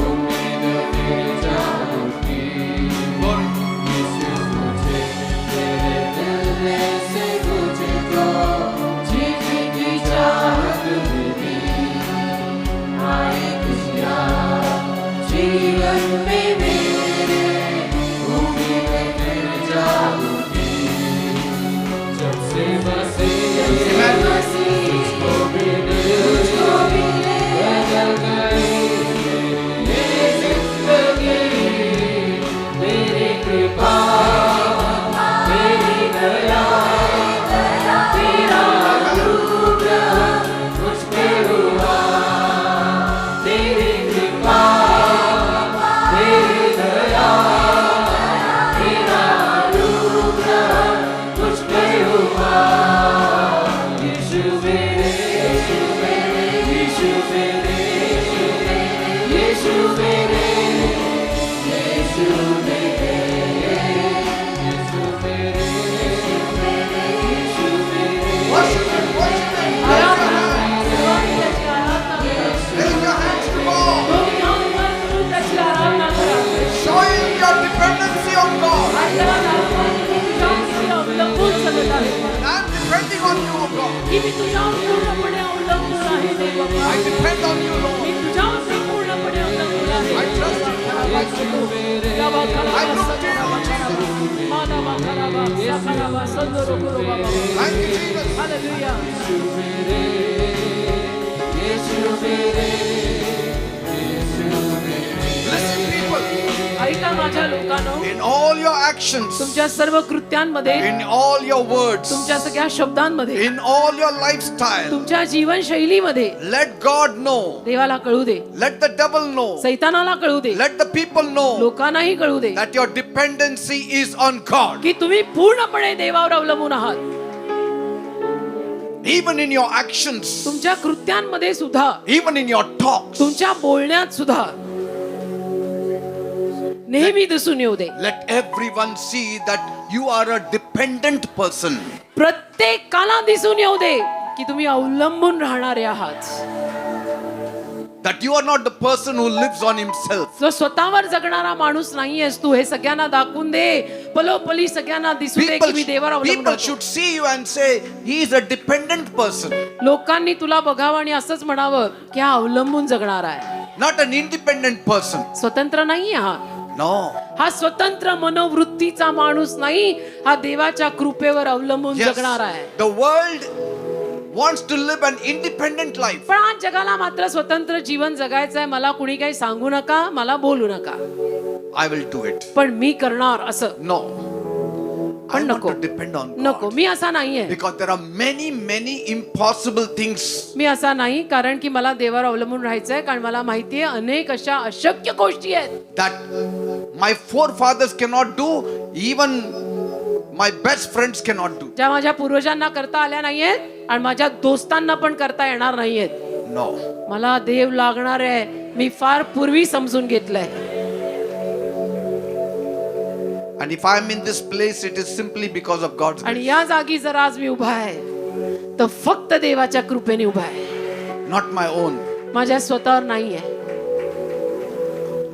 उम्मीद फिर जाऊंगी. यीशु मुझे तेरे मिलने से मुझको जीने की चाहत मिली. आई खुशियाँ जीवन में मेरे उम्मीद फिर जाऊंगी. जब से मसीह तुझको मिले बदल गई मेरी जिंदगी. मेरी कृपा मेरी दया तेरा अनुग्रह मुझ पे हुआ. तेरी कृपा तेरी दया तेरा अनुग्रह मुझ पे हुआ. यीशु मेरे यीशु मेरे यीशु मेरे यीशु मेरे यीशु मेरे यीशु मेरे यीशु मेरे. Worship Him. Worship Him. आराधना करा. त्याची आराधना करा. Raise your hands to God. दोन्ही हात वर करून त्याची आराधना करा. Show Him your dependency on God. आपल्याला तुझ्यावर अवलंबून जगत आहे. I'm depending on you, O God. की मी तुझ्यावर पूर्णपणे अवलंबून आहे देव बाबा. I depend on you, Lord. मी तुझ्यावर पूर्णपणे अवलंबून आहे. Thank you, Jesus. Hallelujah. Listen, people. ऐका माझ्या लोकांनो, In all your actions, तुमच्या सर्व कृत्यांमध्ये, in all your words, तुमच्या सगळ्या शब्दांमध्ये, in all your lifestyle, तुमच्या जीवनशैलीमध्ये let God know. देवाला कळू दे, Let the devil know. सैतानाला कळू दे, Let the people know लोकांनाही कळू दे that your dependency is on God. की तुम्ही पूर्णपणे देवावर अवलंबून आहात. Even in your actions, तुमच्या कृत्यांमध्ये सुद्धा, even in your talks, तुमच्या बोलण्यात सुद्धा नेहमी दिसून येऊ दे. let everyone see that you are a dependent person. प्रत्येकाला दिसून येऊ दे की तुम्ही अवलंबून राहणारे आहात. That you are not the person who lives on himself. जो स्वतःवर जगणारा माणूस नाहीयेस तू, हे सगळ्यांना दाखवून दे. पलोपली सगळ्यांना दिसू दे की मी देवावर अवलंबून People राहतो. should see you and say, he is a dependent person, लोकांनी तुला बघावं आणि असंच म्हणावं की हा अवलंबून जगणार आहे, not an independent person. स्वतंत्र नाही हा. No. हा स्वतंत्र मनोवृत्तीचा माणूस नाही, हा देवाच्या कृपेवर अवलंबून Yes, जगणार आहे. the world wants to live an independent life. पण आज जगाला मात्र स्वतंत्र जीवन जगायचं आहे. मला कुणी काही सांगू नका, मला बोलू नका, I will do it. पण मी करणार असं No. I पण want नको, to depend on नको, God. मी असा नाहीये. Because there are many impossible things. मी असा नाही, कारण की मला देवावर अवलंबून राहायचंय, कारण मला माहितीये अनेक अशा अशक्य गोष्टी आहेत That my forefathers cannot do, even my best friends cannot do. ज्या माझ्या पूर्वजांना करता आल्या नाहीयेत आणि माझ्या दोस्तांना पण करता येणार नाहीयेत. No. मला देव लागणार आहे, मी फार पूर्वी समजून घेतलंय. And if I am in this place, it is simply because of God's आणि grace. या जागी जर आज मी उभा आहे तर फक्त देवाच्या कृपेने उभा आहे, Not my own. माझ्या स्वतःवर नाहीये.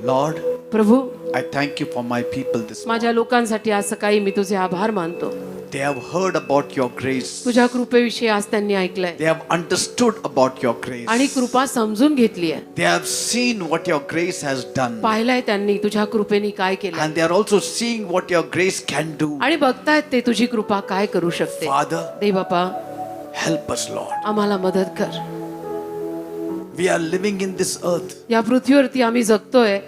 Lord, Prabhu, I thank you for my people this morning. माझ्या लोकांसाठी आज सकाळी मी तुझे आभार मानतो. They have heard about your grace. तुझ्या कृपेविषयी आज त्यांनी ऐकलंय They have understood about your grace. आणि कृपा समजून घेतली आहे. They have seen what your grace has done. पाहिलंय त्यांनी तुझ्या कृपेने काय केलं And they are also seeing what your grace can do. आणि बघतायत ते तुझी कृपा काय करू शकते. Father, देव बापा, help us, Lord. आम्हाला मदत कर. We are living in this earth, या पृथ्वीवरती आम्ही जगतोय,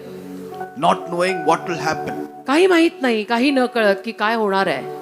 not knowing what will happen. काही माहित नाही, काही न कळत की काय होणार आहे.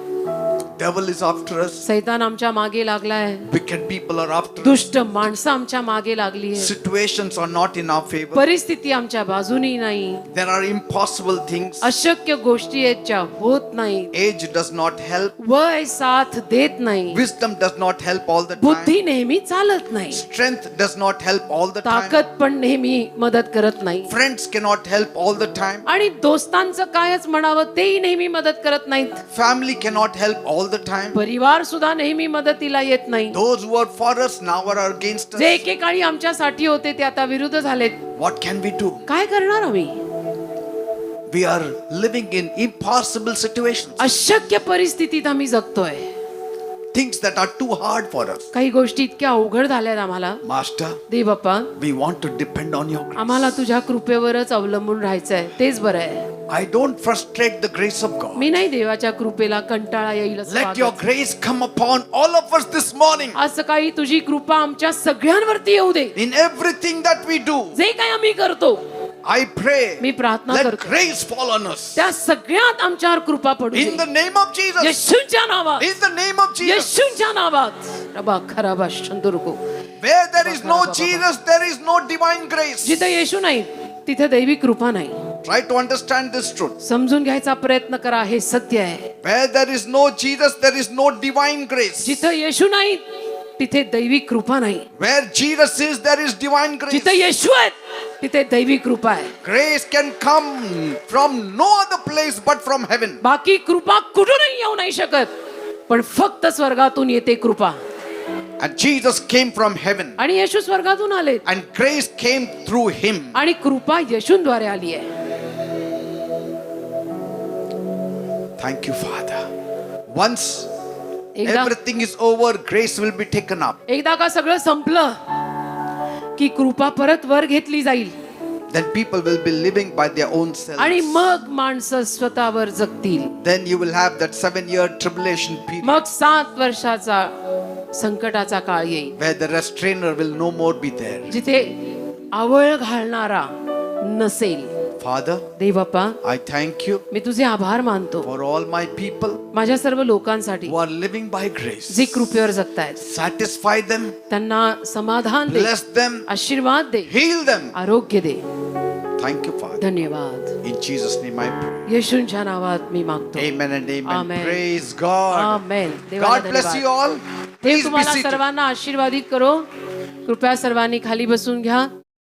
Devil is after us. सैतान आमच्या मागे लागलाय, Wicked people are after us. दुष्ट माणसं आमच्या मागे लागली आहे, Situations are not in our favor. परिस्थिती आमच्या बाजूनी नाही, There are impossible things. अशक्य गोष्टी आहेत ज्या होत नाही, Age does not help. वय साथ देत नाही, Wisdom does not help all the time. बुद्धी नेहमी चालत नाही, Strength does not help all the time. ताकद पण नेहमी मदत करत नाही, Friends cannot help all the time. आणि दोस्तांचं कायच म्हणावं तेही नेहमी मदत करत नाहीत. Family cannot help all the time. परिवार सुद्धा नेहमी मदतीला येत नाही. Those who are for us now are against जे us. एकेकाळी आमच्यासाठी होते ते आता विरुद्ध झालेत. What can we do? काय करणार आम्ही? We are living in impossible situations. अशक्य परिस्थितीत आम्ही जगतोय. Things that are too hard for us. काही गोष्टी इतक्या अवघड झाल्यात आम्हाला. Master, Dev Bappa, we want to depend on your grace. आम्हाला तुझ्या कृपेवरच अवलंबून राहायचंय, तेच बरं आहे. I don't frustrate the grace of God. मी नाही देवाच्या कृपेला कंटाळा येईल असं Let your वागत. grace come upon all of us this morning. आज सकाळी तुझी कृपा आमच्या सगळ्यांवरती येऊ दे. In everything that we do, जे काय आम्ही करतो, I pray, मी प्रार्थना let करतो, grace fall on us. त्या सगळ्यात आमच्यावर कृपा पडू In the they. name of Jesus. येशूच्या नावात, In the name of Jesus. येशूच्या नावात. रबा खराबा शंदुरको. Where there is no Jesus, there is no divine grace. जिथे येशू नाही तिथे दैवी कृपा नाही. Try to understand this truth. समजून घ्यायचा प्रयत्न करा, हे सत्य आहे. Where there is no Jesus, there is no divine grace. जिथे येशू नाही तिथे दैवी कृपा नाही. Where Jesus is, there is divine grace. जिथे येशू आहेत तिथे दैवी कृपा आहे. Grace can come from no other place but from heaven. बाकी कृपा कुठूनही येऊ नाही शकत, पण फक्त स्वर्गातून येते कृपा. And Jesus came from heaven. आणि येशू स्वर्गातून आले And grace came through him. आणि कृपा येशूंद्वारे आली आहे. Thank you, Father. Once एकदा everything is over, grace will be taken up. एकदा का सगळं संपलं की कृपा परत वर घेतली जाईल. then people will be living by their own आणि selves. मग माणसं स्वतःवर जगतील. Then you will have that 7-year tribulation period मग 7 वर्षाचा संकटाचा काळ येईल, where the restrainer will no more be there. जिथे आवळ घालणारा नसेल. Father, देवप्पा, I thank you मी तुझे आभार मानतो for all my people माझ्या सर्व लोकांसाठी who are living by grace. जे कृपेवर जगतायत. Satisfy them, त्यांना समाधान दे, bless them, आशीर्वाद दे, heal them. आरोग्य दे. Thank you, Father. धन्यवाद. In Jesus' name I pray. येशूंच्या नावात मी मागतो. Amen and amen. Amen. Praise God. आमेन. देवाला God bless you धन्यवाद. all. देव Please be तुम्हाला seated. सर्वांना आशीर्वादित करो. कृपया सर्वांनी खाली बसून घ्या.